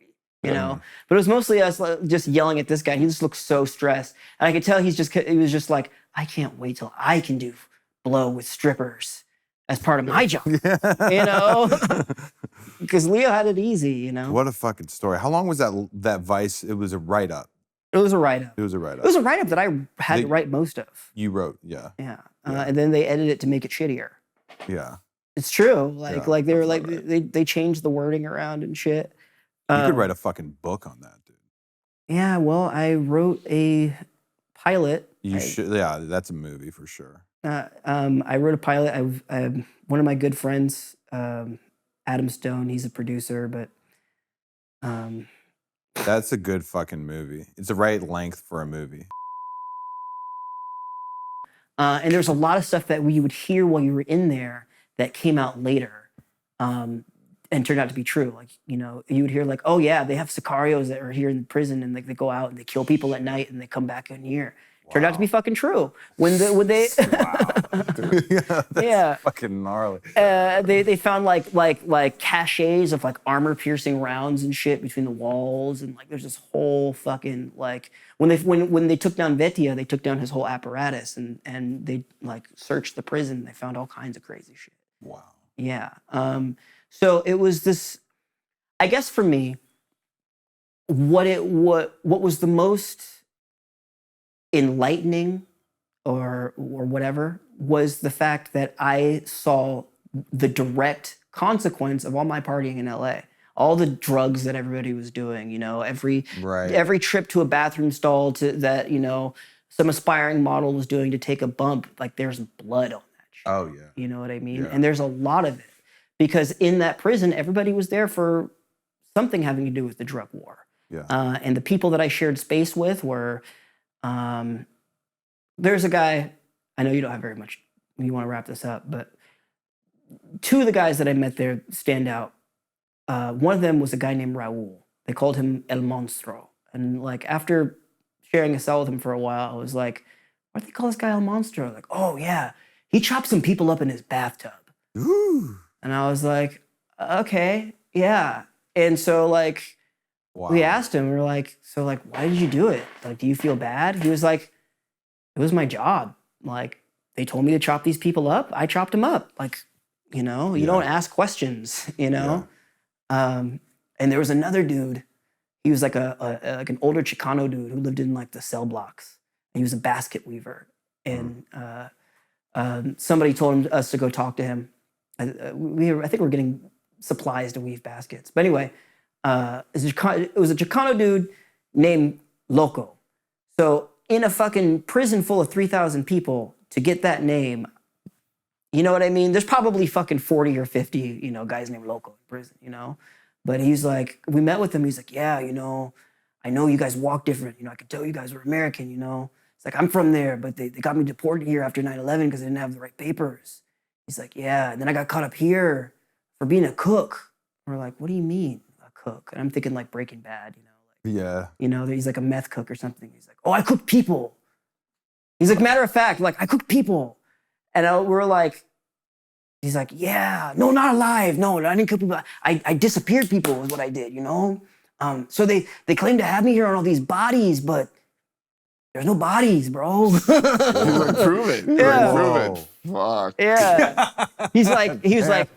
You know, but it was mostly us just yelling at this guy. He just looked so stressed. And I could tell he was just like, I can't wait till I can do blow with strippers as part of my job, you know? Because Leo had it easy, you know? What a fucking story. How long was that Vice? It was a write-up. It was a write-up. It was a write-up. It was a write-up that I had to write most of. You wrote, yeah. Yeah. And then they edited it to make it shittier. Yeah. It's true. Like they were like, they changed the wording around and shit. You could write a fucking book on that, dude. Yeah, well, I wrote a pilot. You should, yeah, that's a movie for sure. I wrote a pilot. One of my good friends, Adam Stone, he's a producer, but that's a good fucking movie. It's the right length for a movie. And there's a lot of stuff that you would hear while you were in there that came out later. And turned out to be true. Like, you know, you would hear like, oh yeah, they have sicarios that are here in prison and like they go out and they kill people at night and they come back in here. Wow. Turned out to be fucking true. When they yeah, fucking gnarly. They found like caches of like armor piercing rounds and shit between the walls, and like there's this whole fucking like when they took down Vetia, they took down his whole apparatus and they like searched the prison. They found all kinds of crazy shit. Wow. Yeah. So it was this, I guess for me, what was the most enlightening or whatever was the fact that I saw the direct consequence of all my partying in LA. All the drugs that everybody was doing, you know, every trip to a bathroom stall that, you know, some aspiring model was doing to take a bump, like there's blood on that shit. Oh, yeah. You know what I mean? Yeah. And there's a lot of it. Because in that prison, everybody was there for something having to do with the drug war. Yeah. And the people that I shared space with were, there's a guy, I know you don't have very much, you want to wrap this up, but two of the guys that I met there stand out. One of them was a guy named Raul. They called him El Monstro. And like after sharing a cell with him for a while, I was like, why do they call this guy El Monstro? Like, oh yeah, he chopped some people up in his bathtub. Ooh. And I was like, okay, yeah. And so like, we asked him, we were like, so like, why did you do it? Like, do you feel bad? He was like, it was my job. Like, they told me to chop these people up. I chopped them up. Like, you know, you don't ask questions, you know? And there was another dude. He was like like an older Chicano dude who lived in like the cell blocks. And he was a basket weaver. And somebody told us to go talk to him. I think we're getting supplies to weave baskets. But anyway, it was a Chicano dude named Loco. So in a fucking prison full of 3,000 people, to get that name, you know what I mean? There's probably fucking 40 or 50, you know, guys named Loco in prison, you know? But he's like, we met with him. He's like, yeah, you know, I know you guys walk different. You know, I could tell you guys were American, you know? It's like, I'm from there, but they got me deported here after 9/11 because they didn't have the right papers. He's like, yeah. And then I got caught up here for being a cook. We're like, what do you mean a cook? And I'm thinking like Breaking Bad, you know? Like, yeah. You know, he's like a meth cook or something. He's like, oh, I cook people. He's like, matter of fact, like, I cook people. And we're like, he's like, yeah, no, not alive. No, I didn't cook people. I disappeared people is what I did, you know? So they claim to have me here on all these bodies, but there's no bodies, bro. He's like, prove it. Yeah. Like, prove it. Fuck. Yeah. He was like,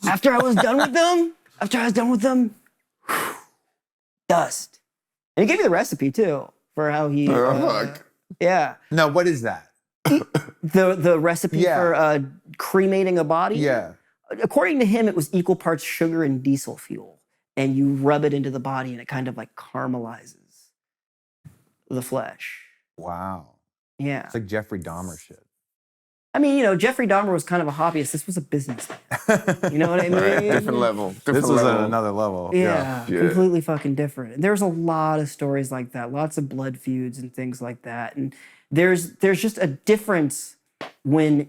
after I was done with them, dust. And he gave me the recipe too for how he, yeah. Now, what is that? The recipe for cremating a body? Yeah. According to him, it was equal parts sugar and diesel fuel. And you rub it into the body and it kind of like caramelizes the flesh. Wow. Yeah. It's like Jeffrey Dahmer shit. I mean, you know, Jeffrey Dahmer was kind of a hobbyist. This was a businessman. You know what I mean? Right. Different level. This was at another level. Yeah, completely fucking different. There's a lot of stories like that, lots of blood feuds and things like that. And there's just a difference when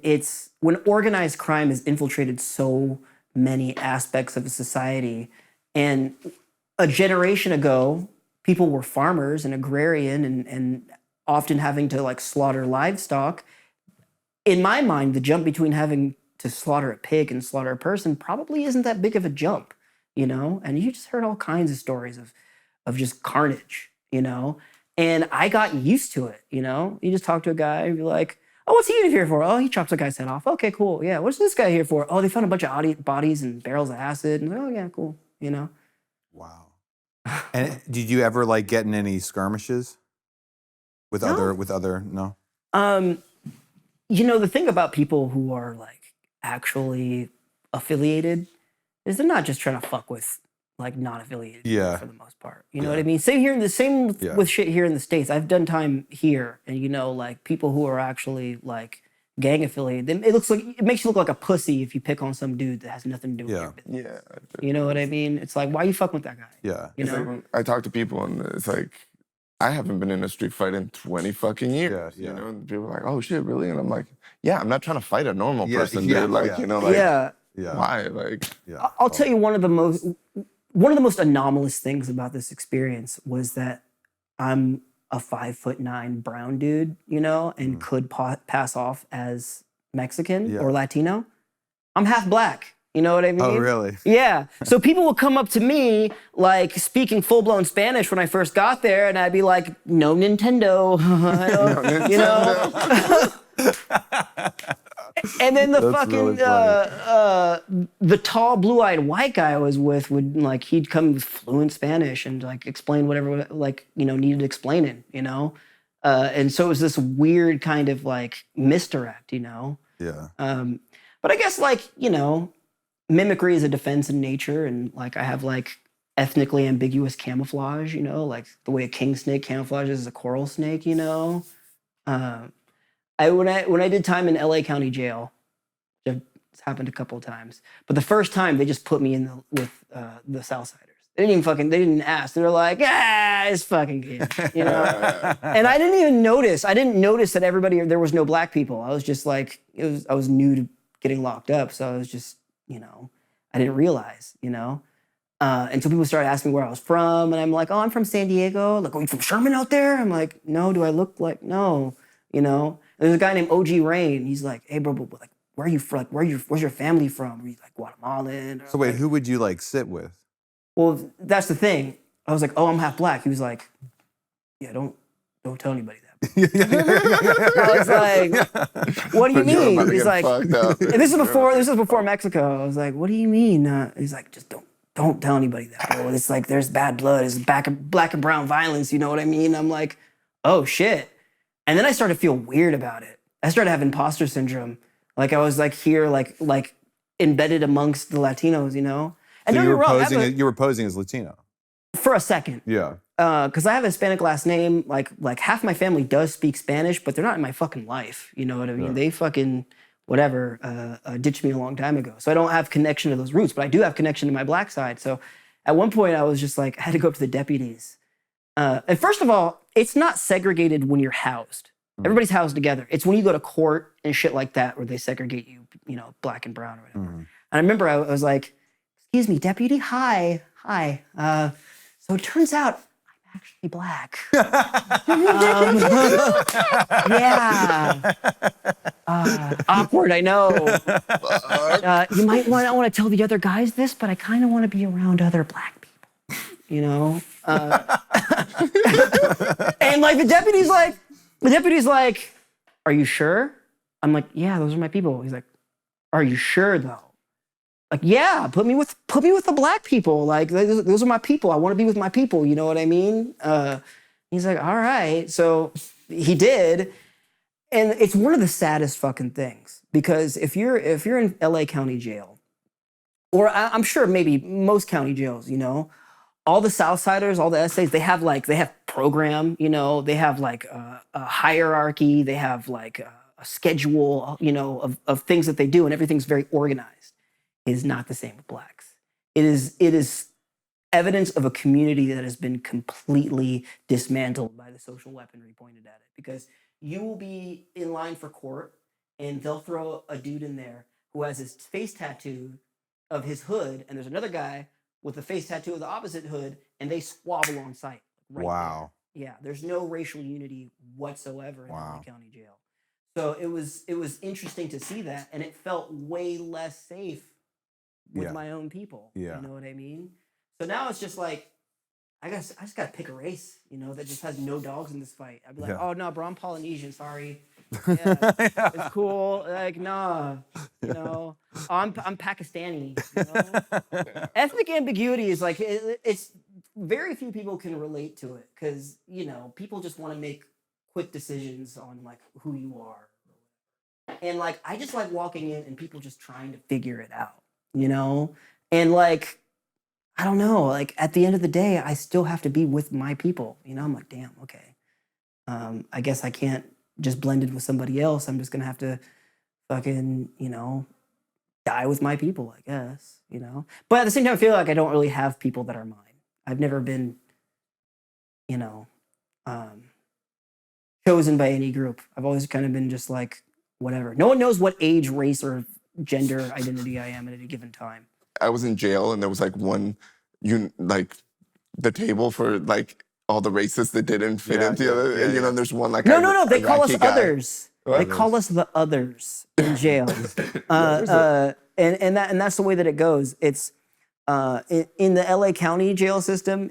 organized crime has infiltrated so many aspects of a society. And a generation ago, people were farmers and agrarian and often having to like slaughter livestock. In my mind, the jump between having to slaughter a pig and slaughter a person probably isn't that big of a jump, you know? And you just heard all kinds of stories of just carnage, you know? And I got used to it, you know? You just talk to a guy and be like, oh, what's he here for? Oh, he chops a guy's head off. Okay, cool. Yeah, what's this guy here for? Oh, they found a bunch of bodies and barrels of acid. And, oh, yeah, cool, you know? Wow. And did you ever like get in any skirmishes with other? No. You know, the thing about people who are like actually affiliated is they're not just trying to fuck with like non-affiliated people for the most part. You know what I mean? Same with shit here in the States. I've done time here, and you know, like people who are actually like gang affiliated, it makes you look like a pussy if you pick on some dude that has nothing to do with your business. Yeah. You know what I mean? It's like, why are you fucking with that guy? Yeah. You know? Like I talk to people and it's like, I haven't been in a street fight in 20 fucking years. You know, and people are like, oh shit, really? And I'm like, yeah, I'm not trying to fight a normal person, dude. Like, you know, like, why? Like, I'll tell you one of the most anomalous things about this experience was that I'm a 5'9" brown dude, you know, and could pass off as Mexican or Latino. I'm half black. You know what I mean? Oh, really? Yeah. So people would come up to me, like, speaking full-blown Spanish when I first got there, and I'd be like, no Nintendo. You know? And then the the tall, blue-eyed white guy I was with would, like, he'd come with fluent Spanish and, like, explain whatever, like, you know, needed explaining, you know? And so it was this weird kind of like misdirect, you know? Yeah. But I guess like, you know, mimicry is a defense in nature, and like I have like ethnically ambiguous camouflage, you know, like the way a king snake camouflages as a coral snake, you know. When I did time in LA County Jail, it's happened a couple of times, but the first time they just put me in with the Southsiders. They didn't ask. They were like, it's fucking good, you know. And I didn't even notice. I didn't notice that there was no black people. I was just like, I was new to getting locked up, so I was just, you know, I didn't realize, you know. Until people started asking me where I was from, and I'm like, oh, I'm from San Diego. Like, are you from Sherman out there? I'm like, no. Do I look like no? You know. And there's a guy named OG Rain. He's like, hey, bro, like, where are you from? Like, where's your family from? Are you like Guatemalan? So wait, who would you like sit with? Well, that's the thing. I was like, oh, I'm half black. He was like, yeah, don't tell anybody that. I was like, what do you mean? He's like, this is before Mexico. I was like, what do you mean? He's like, just don't tell anybody that, bro. It's like there's bad blood, it's black and brown violence. You know what I mean? I'm like, oh shit. And then I started to feel weird about it. I started having imposter syndrome. Like I was like here, like embedded amongst the Latinos, you know. And so you were posing as Latino for a second. Yeah. Because I have a Hispanic last name. Like half my family does speak Spanish, but they're not in my fucking life. You know what I mean? Yeah. They fucking whatever ditched me a long time ago. So I don't have connection to those roots, but I do have connection to my black side. So at one point I was just like, I had to go up to the deputies. And first of all, it's not segregated when you're housed. Everybody's housed together. It's when you go to court and shit like that where they segregate you, you know, black and brown or whatever. And I remember I was like, excuse me, deputy, hi. So it turns out I'm actually black. Yeah. Awkward, I know. You might not want to tell the other guys this, but I kind of want to be around other black people, you know? And like the deputy's like, are you sure? I'm like, yeah, those are my people. He's like, are you sure though? Like, yeah, put me with the black people. Like, those are my people. I want to be with my people. You know what I mean? He's like, all right. So he did, and it's one of the saddest fucking things because if you're in LA County Jail, or I'm sure maybe most county jails, you know, all the Southsiders, all the essays, they have program. You know, they have like a hierarchy. They have like a schedule. You know, of things that they do, and everything's very organized. Is not the same with blacks. It is evidence of a community that has been completely dismantled by the social weaponry pointed at it. Because you will be in line for court and they'll throw a dude in there who has his face tattoo of his hood, and there's another guy with a face tattoo of the opposite hood, and they squabble on site. Right wow. There. Yeah, there's no racial unity whatsoever in LA County Jail. So it was interesting to see that, and it felt way less safe with my own people. Yeah. You know what I mean? So now it's just like, I just gotta pick a race, you know, that just has no dogs in this fight. I'd be like, oh no, bro, I'm Polynesian, sorry. Yeah, it's cool. Like, nah, you know, I'm Pakistani. You know? Ethnic ambiguity is like, it's very few people can relate to it because, you know, people just want to make quick decisions on like who you are. And like, I just like walking in and people just trying to figure it out. You know, and like, I don't know, like at the end of the day, I still have to be with my people. You know, I'm like, damn, okay. I guess I can't just blend in with somebody else. I'm just going to have to fucking, you know, die with my people, I guess, you know. But at the same time, I feel like I don't really have people that are mine. I've never been, you know, chosen by any group. I've always kind of been just like, whatever. No one knows what age, race, or gender identity I am at any given time. I was in jail and there was like the table for like all the races that didn't fit into the other. And, you know, there's one like no. They call us others. They call us the others in jail. And that's the way that it goes. It's in the LA County jail system.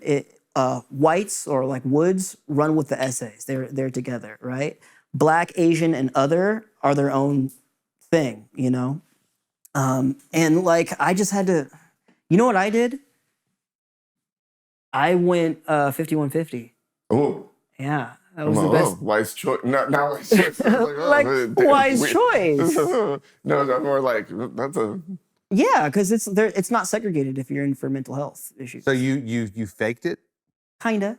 Whites or like Woods run with the essays. They're together, right? Black, Asian, and other are their own thing. You know. And like, I just had to, you know what I did? I went 5150. Oh. Yeah. That was the best. Wise choice. No, not wise choice. Wise choice. No, I'm more like that's a. Yeah, because it's not segregated if you're in for mental health issues. So you faked it? Kinda.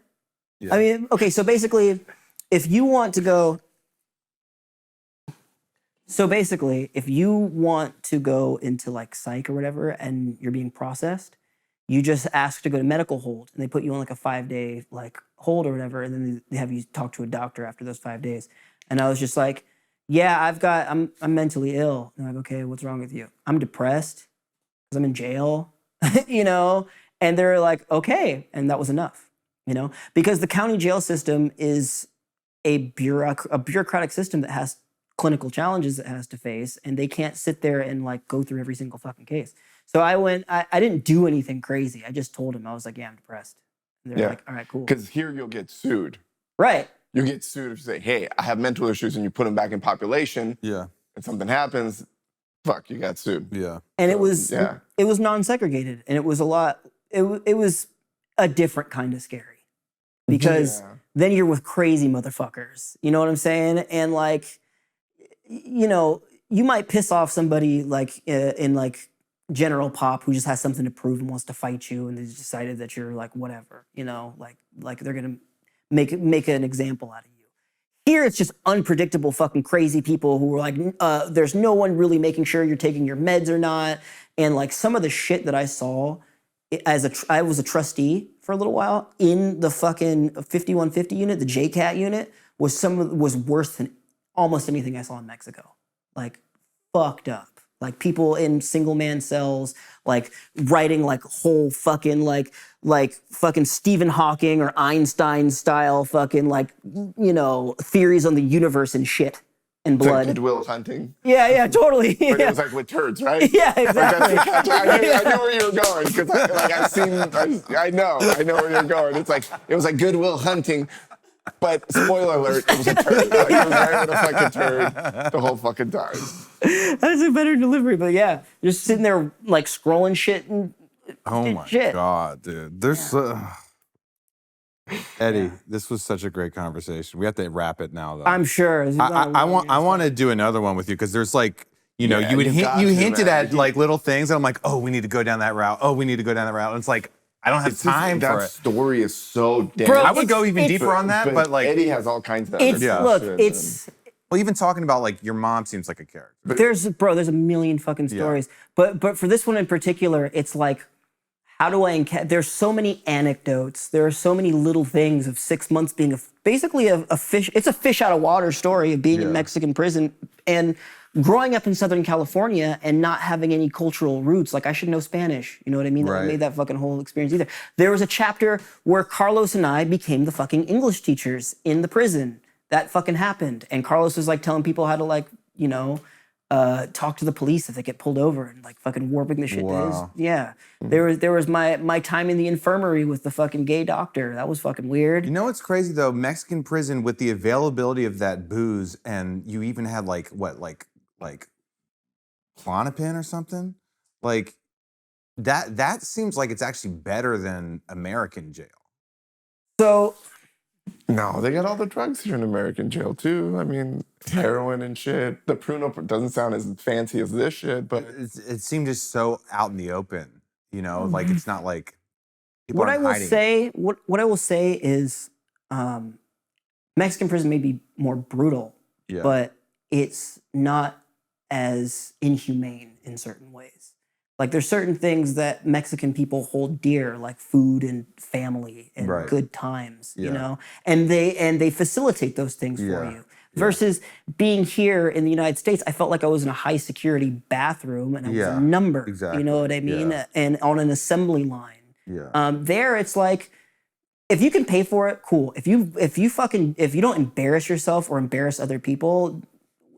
Yeah. I mean, okay, so basically, if you want to go into like psych or whatever and you're being processed, you just ask to go to medical hold and they put you on like a 5-day like hold or whatever, and then they have you talk to a doctor after those 5 days. And I was just like, yeah, I'm mentally ill. And they're like, okay, what's wrong with you? I'm depressed because I'm in jail, you know? And they're like, okay. And that was enough, you know? Because the county jail system is a bureaucratic system that has clinical challenges it has to face, and they can't sit there and like go through every single fucking case. So I didn't do anything crazy. I just told him, I was like, yeah, I'm depressed. And they're like, all right, cool. Because here you'll get sued. Right. You get sued if you say, hey, I have mental issues, and you put them back in population. Yeah. And something happens, fuck, you got sued. Yeah. And it was non-segregated, and it was a lot. It was a different kind of scary, because then you're with crazy motherfuckers. You know what I'm saying? And like, you know, you might piss off somebody like in like general pop who just has something to prove and wants to fight you, and they decided that you're like whatever, you know, like they're gonna make an example out of you. Here it's just unpredictable fucking crazy people who are like, there's no one really making sure you're taking your meds or not. And like some of the shit that I saw I was a trustee for a little while in the fucking 5150 unit, the JCAT unit, was worse than almost anything I saw in Mexico. Like fucked up. Like people in single man cells, like writing like whole fucking like fucking Stephen Hawking or Einstein style fucking like, you know, theories on the universe and shit and blood. Like Good Will Hunting. Yeah, totally. But it was like with turds, right? Yeah, exactly. I knew where you were going, because I know where you're going. It was like Good Will Hunting. But spoiler alert, it was a turd. Like, it was right with a fucking turd the whole fucking time. That's a better delivery, but yeah, just sitting there like scrolling shit and God, dude. There's Eddie, this was such a great conversation. We have to wrap it now, though. I'm sure. I want to do another one with you, because there's like, you know, you hinted at like little things, and I'm like, oh, we need to go down that route. Oh, we need to go down that route. And it's like, I don't have time for it. That story is so damn. Bro, I would go even deeper on that, but like Eddie has all kinds of. Well, even talking about like your mom seems like a character. There's a million fucking stories, but for this one in particular, it's like, how do I? There's so many anecdotes. There are so many little things of 6 months being basically a fish. It's a fish out of water story of being in Mexican prison and growing up in Southern California and not having any cultural roots. Like, I should know Spanish. You know what I mean? Right. That made that fucking whole experience either. There was a chapter where Carlos and I became the fucking English teachers in the prison. That fucking happened. And Carlos was like telling people how to like, you know, talk to the police if they get pulled over, and like fucking warping the shit. Wow. Yeah. There was my time in the infirmary with the fucking gay doctor. That was fucking weird. You know what's crazy though? Mexican prison, with the availability of that booze, and you even had like Klonopin or something, like that seems like it's actually better than American jail. So no, they got all the drugs here in American jail too. I mean, heroin and shit. The Pruno doesn't sound as fancy as this shit, but it seemed just so out in the open. You know, like it's not like people what I aren't will hiding say. it. What I will say is, Mexican prison may be more brutal, but it's not as inhumane in certain ways. Like, there's certain things that Mexican people hold dear, like food and family and good times, you know, and they facilitate those things for you. Versus being here in the United States, I felt like I was in a high security bathroom and I was a number, you know what I mean? And on an assembly line. There, it's like, if you can pay for it, cool. If you don't embarrass yourself or embarrass other people,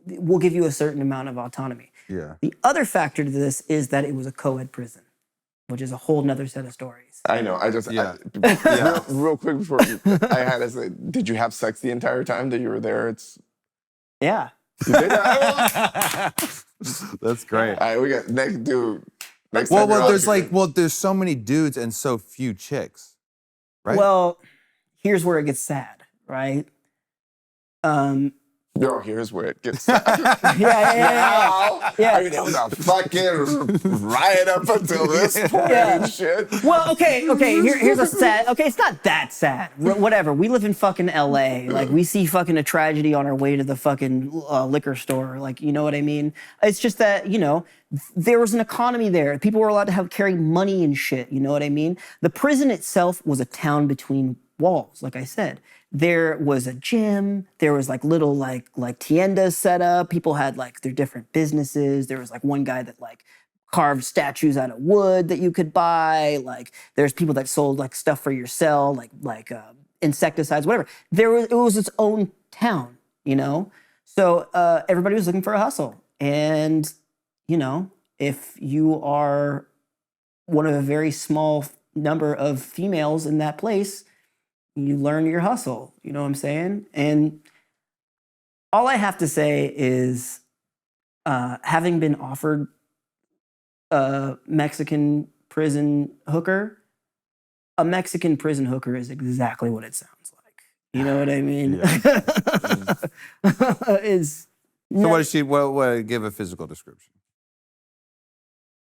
we'll give you a certain amount of autonomy. The other factor to this is that it was a co-ed prison, which is a whole nother set of stories. I know. Real quick before I had to say, did you have sex the entire time that you were there? Yeah. You did that? That's great. All right, we got next dude. There's so many dudes and so few chicks, right? Well, here's where it gets sad, right? No, here's where it gets sad. Yeah. I mean, it was a fucking riot up until this point and shit. Well, okay. Here's a sad. Okay, it's not that sad. Whatever. We live in fucking LA. Like, we see fucking a tragedy on our way to the fucking liquor store. Like, you know what I mean? It's just that, you know, there was an economy there. People were allowed to carry money and shit. You know what I mean? The prison itself was a town between walls, like I said. There was a gym. There was like little like tiendas set up. People had like their different businesses. There was like one guy that like carved statues out of wood that you could buy. Like there's people that sold like stuff for your cell, like insecticides, whatever. It was its own town, you know. So everybody was looking for a hustle, and you know, if you are one of a very small number of females in that place, you learn your hustle, you know what I'm saying? And all I have to say is, having been offered a Mexican prison hooker, a Mexican prison hooker is exactly what it sounds like. You know what I mean? So what is she, what give a physical description?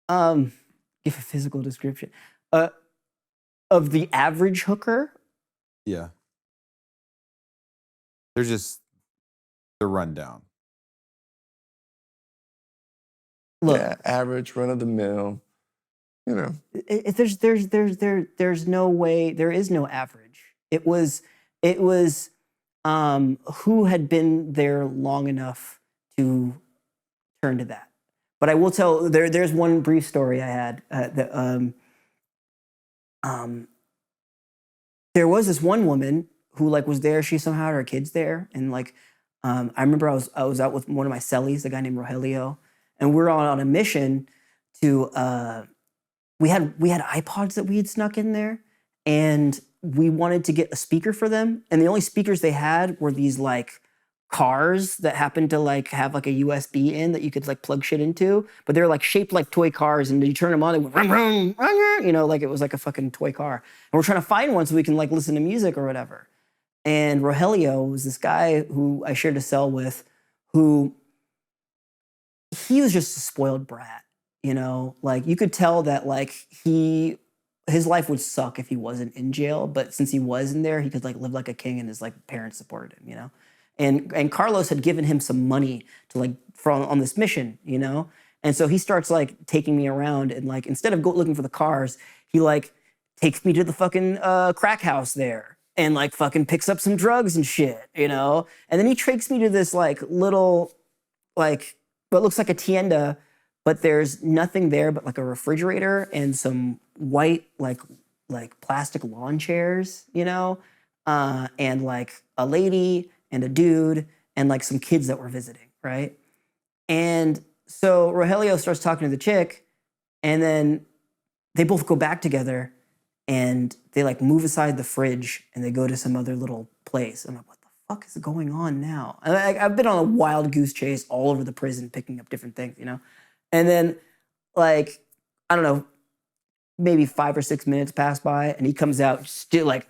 Give a physical description. Of the average hooker? Yeah. They're just the rundown. Look, yeah, average, run of the mill. You know, there's no way. There is no average. It was who had been there long enough to turn to that. But I will tell. There's one brief story I had that. There was this one woman who like was there. She somehow had her kids there, and like I remember I was out with one of my cellies, a guy named Rogelio, and we were on a mission to. We had iPods that we had snuck in there, and we wanted to get a speaker for them, and the only speakers they had were these like cars that happened to like have like a USB in that you could like plug shit into, but they're like shaped like toy cars, and you turn them on, they went rum, rum, rum, you know, like it was like a fucking toy car. And we're trying to find one so we can like listen to music or whatever. And Rogelio was this guy who I shared a cell with, who he was just a spoiled brat, you know, like you could tell that like his life would suck if he wasn't in jail, but since he was in there, he could like live like a king, and his like parents supported him, you know. And Carlos had given him some money to like on this mission, you know? And so he starts like taking me around, and like instead of looking for the cars, he like takes me to the fucking crack house there and like fucking picks up some drugs and shit, you know? And then he takes me to this like little like what looks like a tienda, but there's nothing there but like a refrigerator and some white like plastic lawn chairs, you know? And like a lady and a dude and like some kids that were visiting, right? And so Rogelio starts talking to the chick, and then they both go back together, and they like move aside the fridge and they go to some other little place. I'm like, what the fuck is going on now? And I've been on a wild goose chase all over the prison, picking up different things, you know? And then like, I don't know, maybe 5 or 6 minutes pass by, and he comes out still like,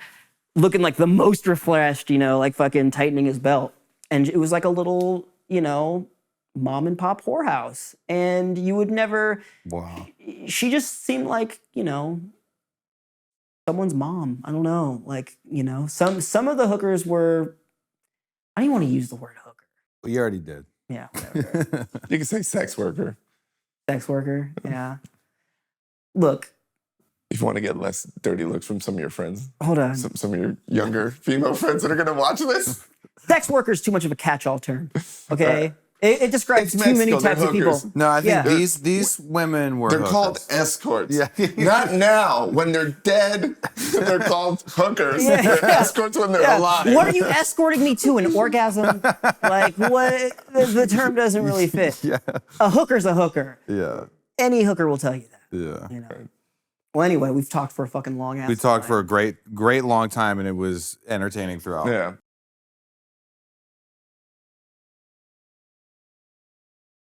looking like the most refreshed, you know, like fucking tightening his belt. And it was like a little, you know, mom and pop whorehouse. And you would never, wow. She just seemed like, you know, someone's mom. I don't know. Like, you know, some of the hookers were, I don't even want to use the word hooker. Well, you already did. Yeah, whatever. You can say sex worker. Sex worker, yeah. Look. If you want to get less dirty looks from some of your friends. Hold on. Some of your younger female friends that are going to watch this. Sex worker is too much of a catch-all term, okay? It describes too many types of people. No, I think these women were They're hookers. called escorts. Yeah. Not now. When they're dead, they're called hookers. Yeah. They're escorts when they're alive. What are you escorting me to? An orgasm? Like, what? The term doesn't really fit. Yeah. A hooker's a hooker. Yeah. Any hooker will tell you that. Yeah. You know? Well, anyway, we've talked for a fucking long ass We talked time. for a great long time, and it was entertaining throughout. Yeah.